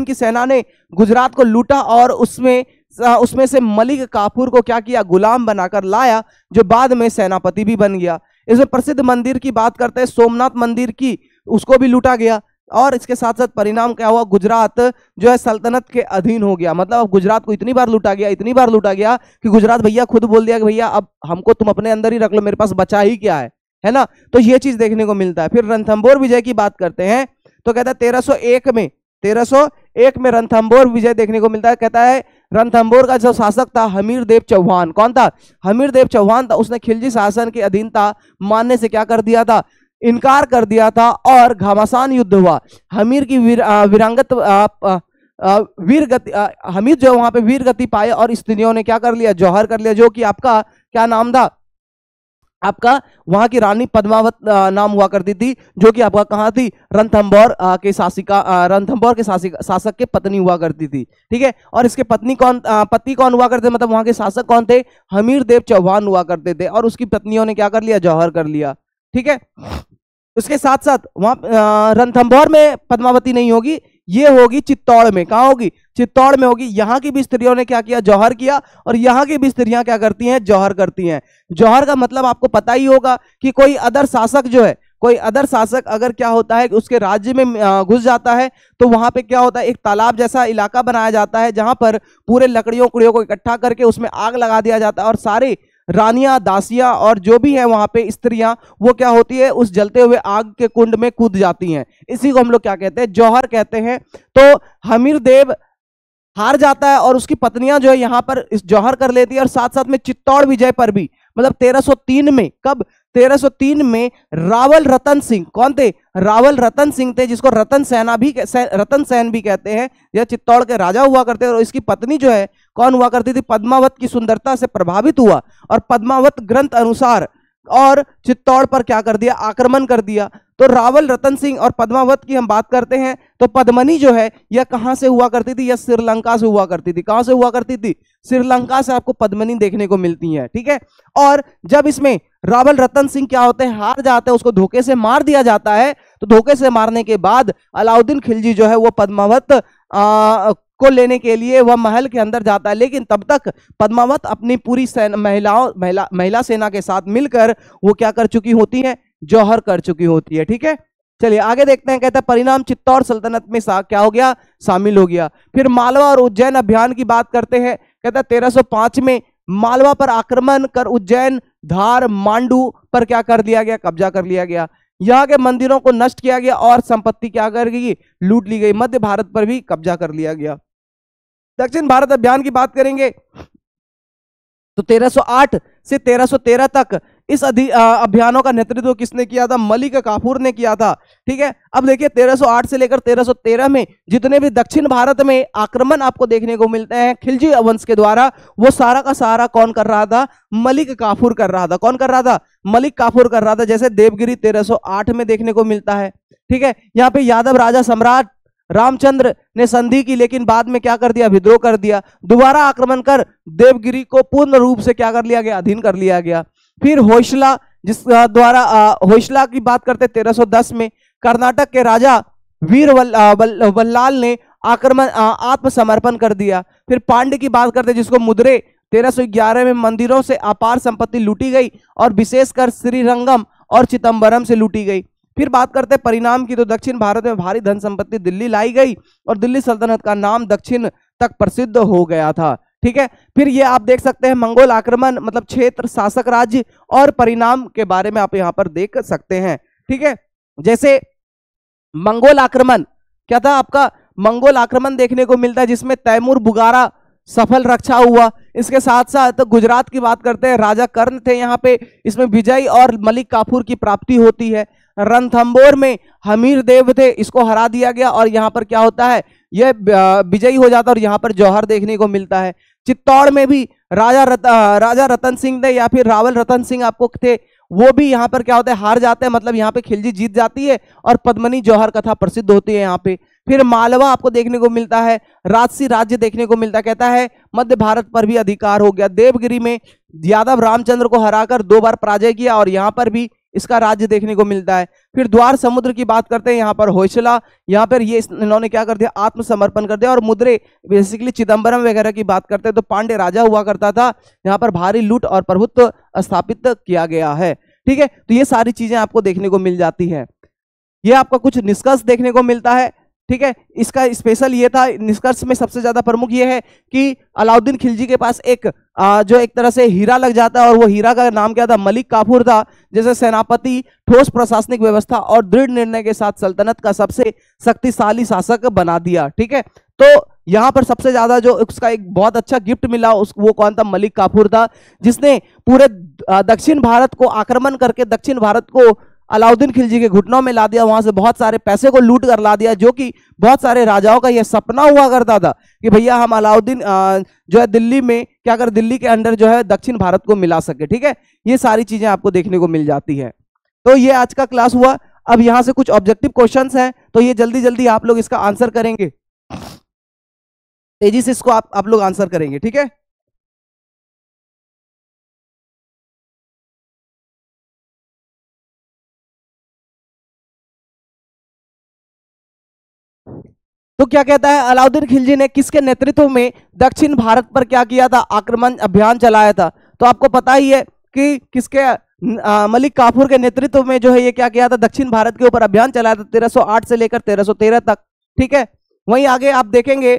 की सेना ने गुजरात को लूटा और उसमें से मलिक काफूर को क्या किया, गुलाम बनाकर लाया, जो बाद में सेनापति भी बन गया। इसमें प्रसिद्ध मंदिर की बात करते हैं, सोमनाथ मंदिर की, उसको भी लूटा गया। और इसके साथ साथ परिणाम क्या हुआ, गुजरात जो है सल्तनत के अधीन हो गया। मतलब अब गुजरात को इतनी बार लूटा गया कि गुजरात भैया खुद बोल दिया कि भैया अब हमको तुम अपने अंदर ही रख लो, मेरे पास बचा ही क्या है ना। तो ये चीज देखने को मिलता है। फिर रणथंभौर विजय की बात करते हैं तो कहता है 1301 में रणथंभौर विजय देखने को मिलता है। कहता है रणथंभौर का जो शासक था हमीर देव चौहान, कौन था, हमीर देव चौहान था। उसने खिलजी शासन की अधीनता मानने से क्या कर दिया था, इनकार कर दिया था और घमासान युद्ध हुआ। हमीर की हमीर जो वहां पे वीर गति पाए और स्त्रियों ने क्या कर लिया, जौहर कर लिया, जो कि आपका क्या नाम था, आपका वहां की रानी पद्मावत नाम हुआ करती थी, जो कि आपका कहां थी, रणथंभौर के शासक के पत्नी हुआ करती थी। ठीक है, और इसके पति कौन हुआ करते, मतलब वहां के शासक कौन थे, हमीर देव चौहान हुआ करते थे, और उसकी पत्नियों ने क्या कर लिया, जौहर कर लिया। ठीक है, उसके साथ साथ वहां रणथंभौर में पद्मावती नहीं होगी, ये होगी चित्तौड़ में। कहां होगी? चित्तौड़ में होगी। यहां की भी स्त्रियों ने क्या किया? जौहर किया। और यहां की भी स्त्रियां क्या करती हैं? जौहर करती हैं। जौहर का मतलब आपको पता ही होगा कि कोई अदर शासक जो है, कोई अदर शासक अगर क्या होता है उसके राज्य में घुस जाता है, तो वहां पे क्या होता है, एक तालाब जैसा इलाका बनाया जाता है जहां पर पूरे लकड़ियों उकड़ियों को इकट्ठा करके उसमें आग लगा दिया जाता है, और सारे रानियां, दासियां और जो भी है वहां पे स्त्रियां, वो क्या होती है, उस जलते हुए आग के कुंड में कूद जाती हैं। इसी को हम लोग क्या कहते हैं? जौहर कहते हैं। तो हमीर देव हार जाता है और उसकी पत्नियां जो है यहां पर इस जौहर कर लेती है, और साथ साथ में चित्तौड़ विजय पर भी, मतलब 1303 में, कब? 1303 में रावल रतन सिंह, कौन थे? रावल रतन सिंह थे, जिसको रतन सेना भी, रतन सेन भी कहते हैं। यह चित्तौड़ के राजा हुआ करते हैं, और इसकी पत्नी जो है कौन हुआ करती थी? पद्मावत की सुंदरता से प्रभावित हुआ, और पद्मावत ग्रंथ अनुसार और चित्तौड़ पर क्या कर दिया? आक्रमण कर दिया। तो रावल रतन सिंह और पद्मावत की हम बात करते हैं, तो पद्मनी जो है यह कहां से हुआ करती थी? यह श्रीलंका से हुआ करती थी। कहां से हुआ करती थी? श्रीलंका से आपको पद्मनी देखने को मिलती है, ठीक है। और जब इसमें रावल रतन सिंह क्या होते हैं? हार जाते हैं, उसको धोखे से मार दिया जाता है। तो धोखे से मारने के बाद अलाउद्दीन खिलजी जो है वो पद्मावत को लेने के लिए वह महल के अंदर जाता है, लेकिन तब तक पद्मावत अपनी पूरी महिला सेना के साथ मिलकर वो क्या कर चुकी होती है? जौहर कर चुकी होती है, ठीक है। चलिए आगे देखते हैं। कहता है परिणाम चित्तौड़ सल्तनत में क्या हो गया? शामिल हो गया। फिर मालवा और उज्जैन अभियान की बात करते हैं। कहता है 1305 में मालवा पर आक्रमण कर उज्जैन, धार, मांडू पर क्या कर दिया गया? कब्जा कर लिया गया। यहाँ के मंदिरों को नष्ट किया गया और संपत्ति क्या कर गई? लूट ली गई। मध्य भारत पर भी कब्जा कर लिया गया। दक्षिण भारत अभियान की बात करेंगे तो 1308 से 1313 तक इस अभियानों का नेतृत्व किसने किया था? मलिक काफूर ने किया था, ठीक है। अब देखिए 1308 से लेकर 1313 में जितने भी दक्षिण भारत में आक्रमण आपको देखने को मिलते हैं खिलजी वंश के द्वारा, वो सारा का सारा कौन कर रहा था? मलिक काफूर कर रहा था। कौन कर रहा था? मलिक काफूर कर रहा था। जैसे देवगिरी 1308 में देखने को मिलता है, ठीक है। यहाँ पे यादव राजा सम्राट रामचंद्र ने संधि की, लेकिन बाद में क्या कर दिया? विद्रोह कर दिया। दोबारा आक्रमण कर देवगिरी को पूर्ण रूप से क्या कर लिया गया? अधीन कर लिया गया। फिर होयसला, जिस द्वारा होयसला की बात करते 1310 में कर्नाटक के राजा वीर वल्लाल ने आक्रमण आत्मसमर्पण कर दिया। फिर पांड्य की बात करते जिसको मुद्रे 1311 में मंदिरों से अपार संपत्ति लूटी गई, और विशेषकर श्रीरंगम और चिदम्बरम से लूटी गई। फिर बात करते हैं परिणाम की, तो दक्षिण भारत में भारी धन संपत्ति दिल्ली लाई गई, और दिल्ली सल्तनत का नाम दक्षिण तक प्रसिद्ध हो गया था, ठीक है। फिर ये आप देख सकते हैं मंगोल आक्रमण, मतलब क्षेत्र, शासक राज्य और परिणाम के बारे में आप यहां पर देख सकते हैं, ठीक है। जैसे मंगोल आक्रमण क्या था आपका? मंगोल आक्रमण देखने को मिलता है जिसमें तैमूर बुगारा सफल रक्षा हुआ। इसके साथ साथ तो गुजरात की बात करते हैं, राजा कर्ण थे यहाँ पे, इसमें विजय और मलिक काफूर की प्राप्ति होती है। रणथंबोर में हमीर देव थे, इसको हरा दिया गया, और यहाँ पर क्या होता है? यह विजयी हो जाता है, और यहाँ पर जौहर देखने को मिलता है। चित्तौड़ में भी राजा रतन सिंह थे, या फिर रावल रतन सिंह आपको थे, वो भी यहाँ पर क्या होता है? हार जाते हैं, मतलब यहाँ पे खिलजी जीत जाती है, और पद्मनी जौहर कथा प्रसिद्ध होती है यहाँ पे। फिर मालवा आपको देखने को मिलता है, राजसी राज्य देखने को मिलता है। कहता है मध्य भारत पर भी अधिकार हो गया। देवगिरी में यादव रामचंद्र को हराकर 2 बार पराजय किया, और यहाँ पर भी इसका राज्य देखने को मिलता है। फिर द्वार समुद्र की बात करते हैं, यहाँ पर होयसला, यहाँ पर ये इन्होंने क्या कर दिया? आत्मसमर्पण कर दिया। और मुद्रे बेसिकली चिदम्बरम वगैरह की बात करते हैं तो पांड्य राजा हुआ करता था, यहाँ पर भारी लूट और प्रभुत्व स्थापित किया गया है, ठीक है। तो ये सारी चीजें आपको देखने को मिल जाती है। ये आपका कुछ निष्कर्ष देखने को मिलता है, ठीक है। इसका स्पेशल ये था, निष्कर्ष में सबसे ज्यादा प्रमुख ये है कि अलाउद्दीन खिलजी के पास एक जो एक तरह से हीरा लग जाता है, और वो हीरा का नाम क्या था? मलिक काफूर था। जैसे सेनापति, ठोस प्रशासनिक व्यवस्था और दृढ़ निर्णय के साथ सल्तनत का सबसे शक्तिशाली शासक बना दिया, ठीक है। तो यहां पर सबसे ज्यादा जो उसका एक बहुत अच्छा गिफ्ट मिला वो कौन था? मलिक काफूर था, जिसने पूरे दक्षिण भारत को आक्रमण करके दक्षिण भारत को अलाउद्दीन खिलजी के घुटनों में ला दिया। वहां से बहुत सारे पैसे को लूट कर ला दिया, जो कि बहुत सारे राजाओं का यह सपना हुआ करता था कि भैया हम अलाउद्दीन जो है दिल्ली में क्या कर, दिल्ली के अंदर जो है दक्षिण भारत को मिला सके, ठीक है। ये सारी चीजें आपको देखने को मिल जाती है। तो ये आज का क्लास हुआ। अब यहां से कुछ ऑब्जेक्टिव क्वेश्चंस हैं, तो ये जल्दी जल्दी आप लोग इसका आंसर करेंगे, तेजी से इसको आप लोग आंसर करेंगे, ठीक है। तो क्या कहता है, अलाउद्दीन खिलजी ने किसके नेतृत्व में दक्षिण भारत पर क्या किया था, आक्रमण अभियान चलाया था। तो आपको पता ही है कि किसके मलिक काफूर के नेतृत्व में जो है ये क्या किया था, दक्षिण भारत के ऊपर अभियान चलाया था 1308 से लेकर 1313 तक। ठीक है, वहीं आगे आप देखेंगे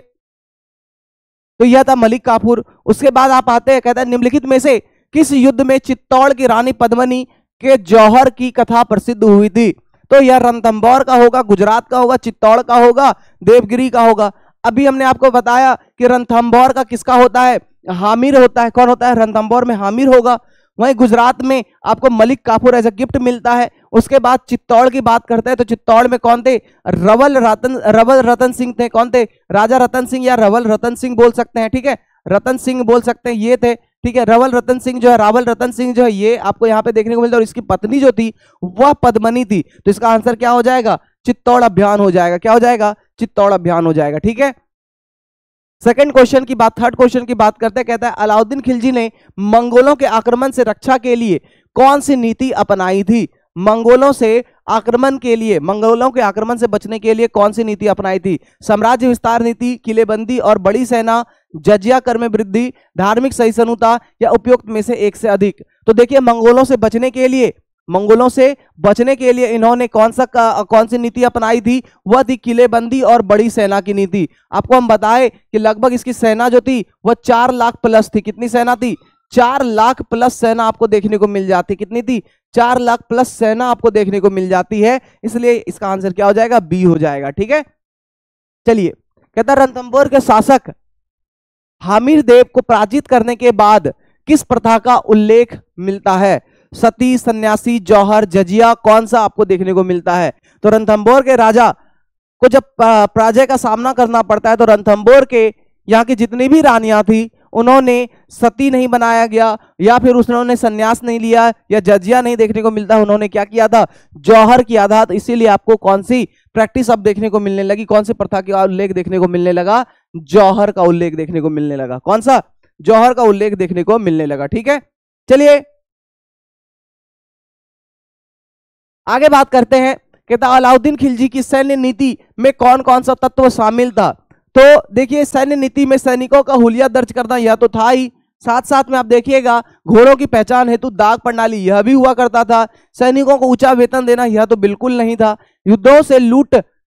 तो यह था मलिक काफूर। उसके बाद आप आते हैं, कहता है निम्नलिखित में से किस युद्ध में चित्तौड़ की रानी पद्मिनी के जौहर की कथा प्रसिद्ध हुई थी। तो यह रणथंभौर का होगा, गुजरात का होगा, चित्तौड़ का होगा, देवगिरी का होगा। अभी हमने आपको बताया कि रणथंभौर का किसका होता है, हामिर होता है। कौन होता है, रणथंभौर में हामिर होगा। वहीं गुजरात में आपको Malik Kafur as a gift मिलता है। उसके बाद चित्तौड़ की बात करते हैं तो चित्तौड़ में कौन थे, रवल रतन सिंह थे। कौन थे, राजा रतन सिंह या रवल रतन सिंह बोल सकते हैं। ठीक है, रतन सिंह बोल सकते हैं, ये थे। ठीक है, रवल रतन सिंह जो है, रावल रतन सिंह जो है, ये आपको यहाँ पे देखने को मिलता है। और इसकी पत्नी जो थी वह पद्मिनी थी। तो इसका आंसर क्या हो जाएगा, चित्तौड़ अभियान हो जाएगा। क्या हो जाएगा, चित्तौड़ अभियान हो जाएगा। ठीक है, सेकंड क्वेश्चन की बात, थर्ड क्वेश्चन की बात करते हैं। कहता है अलाउद्दीन खिलजी ने मंगोलों के आक्रमण से रक्षा के लिए कौन सी नीति अपनाई थी। मंगोलों से आक्रमण के लिए, मंगोलों के आक्रमण से बचने के लिए कौन सी नीति अपनाई थी। साम्राज्य विस्तार नीति, किलेबंदी और बड़ी सेना, जजिया कर में वृद्धि, धार्मिक सहिष्णुता या उपयुक्त में से एक से अधिक। तो देखिए, मंगोलों से बचने के लिए, मंगोलों से बचने के लिए इन्होंने कौन सी नीति अपनाई थी, वह थी किलेबंदी और बड़ी सेना की नीति। आपको हम बताएं कि लगभग इसकी सेना जो थी वह 4 लाख प्लस थी। कितनी सेना थी, 4 लाख प्लस सेना आपको देखने को मिल जाती। कितनी थी, 4 लाख प्लस सेना आपको देखने को मिल जाती है। इसलिए इसका आंसर क्या हो जाएगा, बी हो जाएगा। ठीक है, चलिए, कहता रणथंभौर के शासक हामिर देव को पराजित करने के बाद किस प्रथा का उल्लेख मिलता है। सती, सन्यासी, जौहर, जजिया, कौन सा आपको देखने को मिलता है। तो रणथंभौर के राजा को जब पराजय का सामना करना पड़ता है तो रणथंभौर के यहाँ की जितनी भी रानियां थी उन्होंने सती नहीं बनाया गया, या फिर उन्होंने सन्यास नहीं लिया, या जजिया नहीं देखने को मिलता। उन्होंने क्या किया था, जौहर किया था। तो इसीलिए आपको कौन सी प्रैक्टिस अब देखने को मिलने लगी, कौन सी प्रथा का उल्लेख देखने को मिलने लगा, जौहर का उल्लेख देखने को मिलने लगा। कौन सा, जौहर का उल्लेख देखने को मिलने लगा। ठीक है, चलिए आगे बात करते हैं। कहता अलाउद्दीन खिलजी की सैन्य नीति में कौन कौन सा तत्व शामिल था। तो देखिए, सैन्य नीति में सैनिकों का हुलिया दर्ज करना यह तो था ही, साथ साथ में आप देखिएगा घोड़ों की पहचान हेतु दाग प्रणाली यह भी हुआ करता था। सैनिकों को ऊंचा वेतन देना यह तो बिल्कुल नहीं था। युद्धों से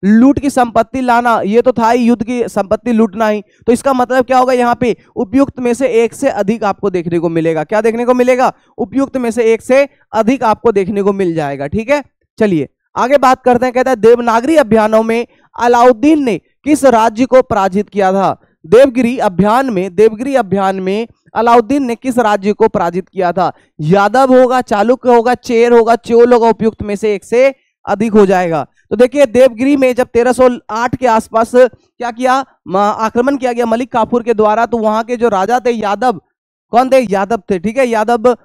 लूट की संपत्ति लाना ये तो था ही, युद्ध की संपत्ति लूटना ही। तो इसका मतलब क्या होगा, यहाँ पे उपयुक्त में से एक से अधिक आपको देखने को मिलेगा। क्या देखने को मिलेगा, उपयुक्त में से एक से अधिक आपको देखने को मिल जाएगा। ठीक है, चलिए आगे बात करते हैं। कहता है देवनागरी अभियानों में अलाउद्दीन ने किस राज्य को पराजित किया था। देवगिरी अभियान में अलाउद्दीन ने किस राज्य को पराजित किया था। यादव होगा, चालुक्य होगा, चेर होगा, चोल होगा, उपयुक्त में से एक से अधिक हो जाएगा। तो देखिए, देवगिरी में जब 1308 के आसपास क्या किया, आक्रमण किया गया मलिक काफूर के द्वारा, तो वहां के जो राजा थे यादव, कौन थे, यादव थे। ठीक है, यादव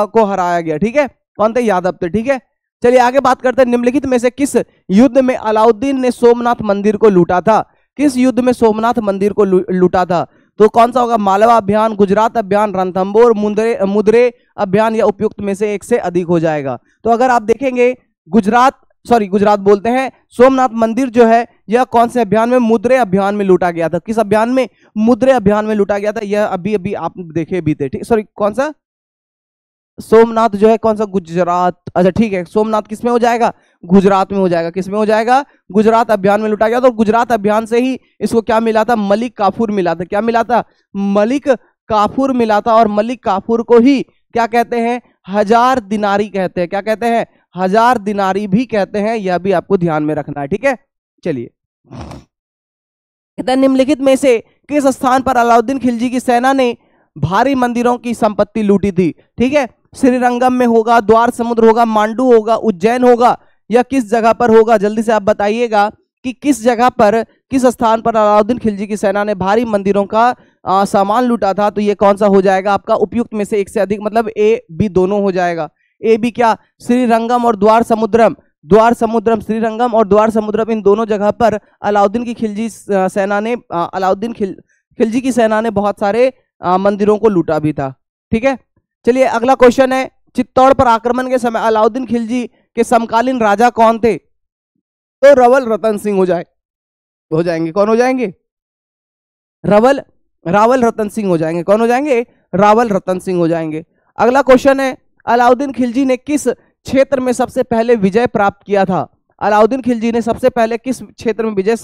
को हराया गया। ठीक है, कौन थे, यादव थे। ठीक है, चलिए आगे बात करते हैं। निम्नलिखित में से किस युद्ध में अलाउद्दीन ने सोमनाथ मंदिर को लूटा था। किस युद्ध में सोमनाथ मंदिर को लूटा था। तो कौन सा होगा, मालवा अभियान, गुजरात अभियान, रणथंभौर, मुद्रे अभियान, या उपयुक्त में से एक से अधिक हो जाएगा। तो अगर आप देखेंगे गुजरात बोलते हैं, सोमनाथ मंदिर जो है यह कौन से अभियान में, मुद्रे अभियान में लूटा गया था। किस अभियान में, मुद्रे अभियान में लूटा गया था। यह अभी आप देखे भी थे। ठीक, सॉरी, कौन सा, सोमनाथ जो है कौन सा, गुजरात। अच्छा ठीक है, सोमनाथ किस में हो जाएगा, गुजरात में हो जाएगा। किस में हो जाएगा, गुजरात अभियान में लूटा गया। तो गुजरात अभियान से ही इसको क्या मिला था, मलिक काफूर मिला था। क्या मिला था, मलिक काफूर मिला था। और मलिक काफूर को ही क्या कहते हैं, 1000 दिनारी कहते हैं। क्या कहते हैं, 1000 दिनारी भी कहते हैं। यह भी आपको ध्यान में रखना है। ठीक है, चलिए निम्नलिखित में से किस स्थान पर अलाउद्दीन खिलजी की सेना ने भारी मंदिरों की संपत्ति लूटी थी। ठीक है, श्रीरंगम में होगा, द्वार समुद्र होगा, मांडू होगा, उज्जैन होगा, या किस जगह पर होगा। जल्दी से आप बताइएगा कि किस जगह पर, किस स्थान पर अलाउद्दीन खिलजी की सेना ने भारी मंदिरों का सामान लूटा था। तो ये कौन सा हो जाएगा आपका, उपयुक्त में से एक से अधिक, मतलब ए बी दोनों हो जाएगा। ए बी क्या, श्रीरंगम और द्वार समुद्रम, श्रीरंगम और द्वार समुद्रम, इन दोनों जगह पर अलाउद्दीन की खिलजी सेना ने, अलाउद्दीन खिलजी की सेना ने बहुत सारे मंदिरों को लूटा भी था। ठीक है, चलिए अगला क्वेश्चन है, चित्तौड़ पर आक्रमण के समय अलाउद्दीन खिलजी के समकालीन राजा कौन थे। तो रवल रतन सिंह हो जाए। हो जाएंगे, कौन हो जाएंगे? रावल रतन सिंह हो जाएंगे। कौन हो जाएंगे? रावल रतन सिंह हो जाएंगे। अगला क्वेश्चन है, अलाउद्दीन खिलजी ने किस क्षेत्र में सबसे पहले विजय प्राप्त किया था? अलाउद्दीन खिलजी ने सबसे पहले किस क्षेत्र में विजय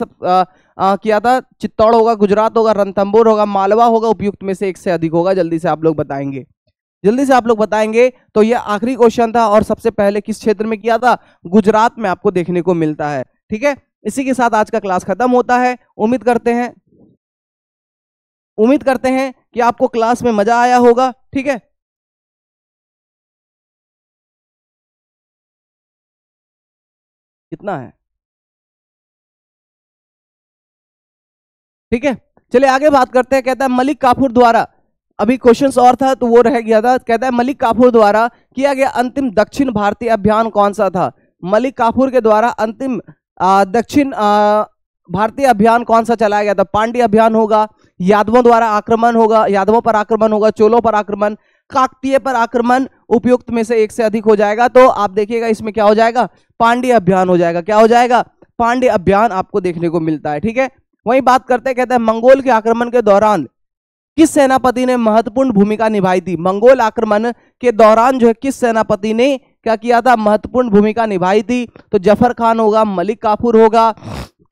किया था? चित्तौड़ होगा, गुजरात होगा, रणथंबोर होगा, मालवा होगा, उपयुक्त में से एक से अधिक होगा। जल्दी से आप लोग बताएंगे, जल्दी से आप लोग बताएंगे। तो यह आखिरी क्वेश्चन था और सबसे पहले किस क्षेत्र में किया था? गुजरात में आपको देखने को मिलता है। ठीक है, इसी के साथ आज का क्लास खत्म होता है। उम्मीद करते हैं कि आपको क्लास में मजा आया होगा। ठीक है, कितना है? ठीक है, चलिए आगे बात करते हैं। कहता है मलिक काफूर द्वारा, अभी क्वेश्चन और था तो वो रह गया था। कहता है मलिक काफूर द्वारा किया गया अंतिम दक्षिण भारतीय अभियान कौन सा था? मलिक काफूर के द्वारा अंतिम दक्षिण भारतीय अभियान कौन सा चलाया गया था? पांड्य अभियान होगा, यादवों द्वारा आक्रमण होगा, यादवों पर आक्रमण होगा, चोलों पर आक्रमण, काकतीय पर आक्रमण, उपयुक्त में से एक से अधिक हो जाएगा। तो आप देखिएगा इसमें क्या हो जाएगा? पांड्य अभियान हो जाएगा। क्या हो जाएगा? पांड्य अभियान आपको देखने को मिलता है। ठीक है, वही बात करते हैं। कहते हैं मंगोल के आक्रमण के दौरान किस सेनापति ने महत्वपूर्ण भूमिका निभाई थी? मंगोल आक्रमण के दौरान जो है किस सेनापति ने क्या किया था? महत्वपूर्ण भूमिका निभाई थी। तो जफर खान होगा, मलिक काफूर होगा,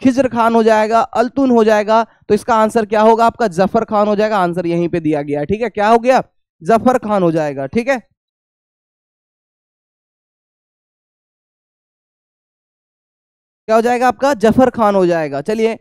खिजर खान हो जाएगा, अल्तुन हो जाएगा। तो इसका आंसर क्या होगा आपका? जफर खान हो जाएगा। आंसर यहीं पे दिया गया है। ठीक है, क्या हो गया? जफर खान हो जाएगा। ठीक है, क्या हो जाएगा आपका? जफर खान हो जाएगा। चलिए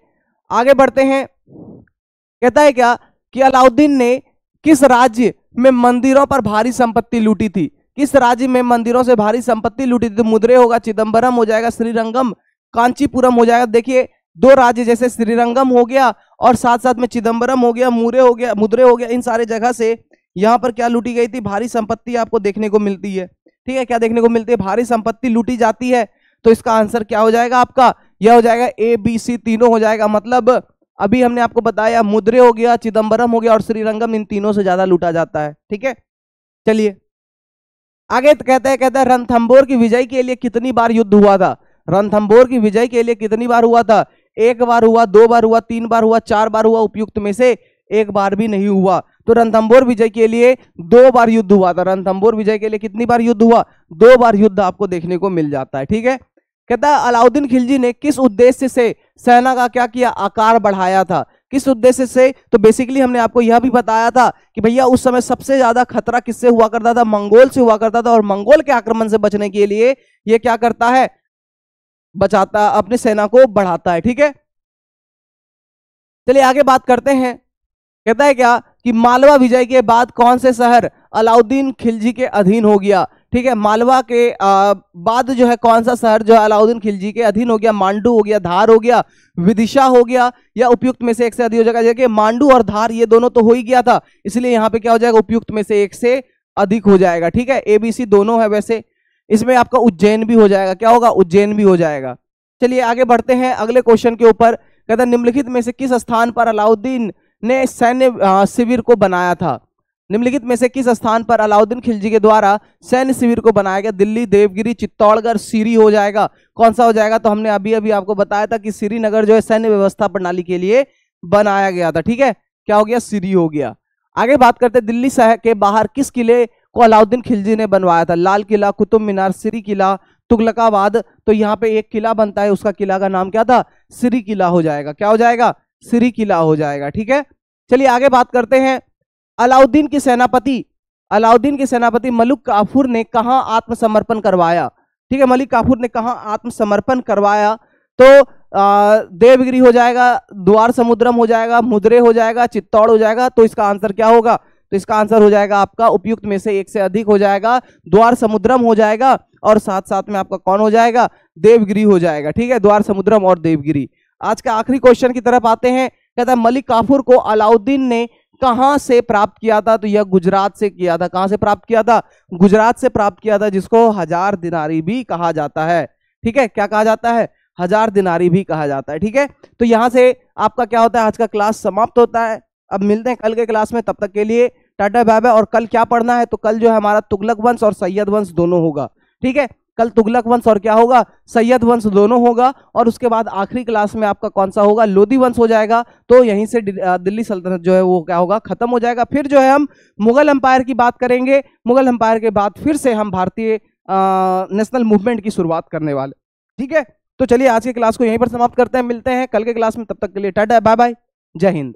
आगे बढ़ते हैं। कहता है क्या कि अलाउद्दीन ने किस राज्य में मंदिरों पर भारी संपत्ति लूटी थी? किस राज्य में मंदिरों से भारी संपत्ति लूटी थी? तो मदुरै होगा, चिदंबरम हो जाएगा, श्रीरंगम, कांचीपुरम हो जाएगा। देखिए दो राज्य जैसे श्रीरंगम हो गया और साथ साथ में चिदंबरम हो गया, मदुरै हो गया, इन सारे जगह से यहाँ पर क्या लूटी गई थी? भारी संपत्ति आपको देखने को मिलती है। ठीक है, क्या देखने को मिलती है? भारी संपत्ति लूटी जाती है। तो इसका आंसर क्या हो जाएगा आपका? यह हो जाएगा ए बी सी तीनों हो जाएगा। मतलब अभी हमने आपको बताया मदुरै हो गया, चिदंबरम हो गया और श्रीरंगम, इन तीनों से ज्यादा लूटा जाता है। ठीक है, चलिए आगे कहता है रणथंबोर की विजय के लिए कितनी बार युद्ध हुआ था? रणथंबोर की विजय के लिए कितनी बार हुआ था? एक बार हुआ, दो बार हुआ, तीन बार हुआ, चार बार हुआ, उपयुक्त में से एक बार भी नहीं हुआ। तो रणथंबोर विजय के लिए दो बार युद्ध हुआ था। रणथंबोर विजय के लिए कितनी बार युद्ध हुआ? दो बार युद्ध आपको देखने को मिल जाता है। ठीक है, कहता है अलाउद्दीन खिलजी ने किस उद्देश्य से सेना का क्या किया? आकार बढ़ाया था। किस उद्देश्य से? तो बेसिकली हमने आपको यह भी बताया था कि भैया उस समय सबसे ज्यादा खतरा किससे हुआ करता था? मंगोल से हुआ करता था। और मंगोल के आक्रमण से बचने के लिए यह क्या करता है? बचाता, अपनी सेना को बढ़ाता है। ठीक है, चलिए आगे बात करते हैं। कहता है क्या कि मालवा विजय के बाद कौन से शहर अलाउद्दीन खिलजी के अधीन हो गया? ठीक है, मालवा के बाद जो है कौन सा शहर जो है अलाउद्दीन खिलजी के अधीन हो गया? मांडू हो गया, धार हो गया, विदिशा हो गया, या उपयुक्त में से एक से अधिक हो जाएगा। देखिए मांडू और धार ये दोनों तो हो ही गया था, इसलिए यहाँ पे क्या हो जाएगा? उपयुक्त में से एक से अधिक हो जाएगा। ठीक है, एबीसी दोनों है। वैसे इसमें आपका उज्जैन भी हो जाएगा। क्या होगा? उज्जैन भी हो जाएगा। चलिए आगे बढ़ते हैं अगले क्वेश्चन के ऊपर। कहता है निम्नलिखित में से किस स्थान पर अलाउद्दीन ने सैन्य शिविर को बनाया था? निम्नलिखित में से किस स्थान पर अलाउद्दीन खिलजी के द्वारा सैन्य शिविर को बनाया गया? दिल्ली, देवगिरी, चित्तौड़गढ़, सीरी हो जाएगा। कौन सा हो जाएगा? तो हमने अभी अभी आपको बताया था कि श्रीनगर जो है सैन्य व्यवस्था प्रणाली के लिए बनाया गया था। ठीक है, क्या हो गया? सीरी हो गया। आगे बात करते हैं दिल्ली शहर के बाहर किस किले को अलाउद्दीन खिलजी ने बनवाया था? लाल किला, कुतुब मीनार, सिरी किला, तुगलकाबाद। तो यहाँ पे एक किला बनता है, उसका किला का नाम क्या था? सिरी किला हो जाएगा। क्या हो जाएगा? सिरी किला हो जाएगा। ठीक है, चलिए आगे बात करते हैं। अलाउद्दीन की सेनापति मलिक काफूर ने कहां आत्मसमर्पण करवाया? ठीक है, मलिक काफूर ने कहां आत्मसमर्पण करवाया? तो देवगिरी हो जाएगा, द्वार समुद्रम हो जाएगा, मदुरै हो जाएगा, चित्तौड़ हो जाएगा। तो इसका आंसर क्या होगा? तो इसका आंसर हो जाएगा आपका उपयुक्त में से एक से अधिक हो जाएगा, द्वार समुद्रम हो जाएगा और साथ साथ में आपका कौन हो जाएगा? देवगिरी हो जाएगा। ठीक है, द्वार समुद्रम और देवगिरी। आज का आखिरी क्वेश्चन की तरफ आते हैं। कहता है मलिक काफूर को अलाउद्दीन ने कहां से प्राप्त किया था? तो यह गुजरात से किया था। कहां से प्राप्त किया था? गुजरात से प्राप्त किया था, जिसको हजार दिनारी भी कहा जाता है। ठीक है, क्या कहा जाता है? हजार दिनारी भी कहा जाता है। ठीक है, तो यहां से आपका क्या होता है? आज का क्लास समाप्त होता है। अब मिलते हैं कल के क्लास में, तब तक के लिए टाटा बाय बाय। और कल क्या पढ़ना है? तो कल जो है हमारा तुगलक वंश और सैयद वंश दोनों होगा। ठीक है, कल तुगलक वंश और क्या होगा, सैयद वंश दोनों होगा, और उसके बाद आखिरी क्लास में आपका कौन सा होगा, लोधी वंश हो जाएगा। तो यहीं से दिल्ली सल्तनत जो है वो क्या होगा, खत्म हो जाएगा। फिर जो है हम मुगल एम्पायर की बात करेंगे। मुगल एम्पायर के बाद फिर से हम भारतीय नेशनल मूवमेंट की शुरुआत करने वाले। ठीक है, तो चलिए आज की क्लास को यहीं पर समाप्त करते हैं, मिलते हैं कल के क्लास में, तब तक के लिए टाटा बाय बाय, जय हिंद।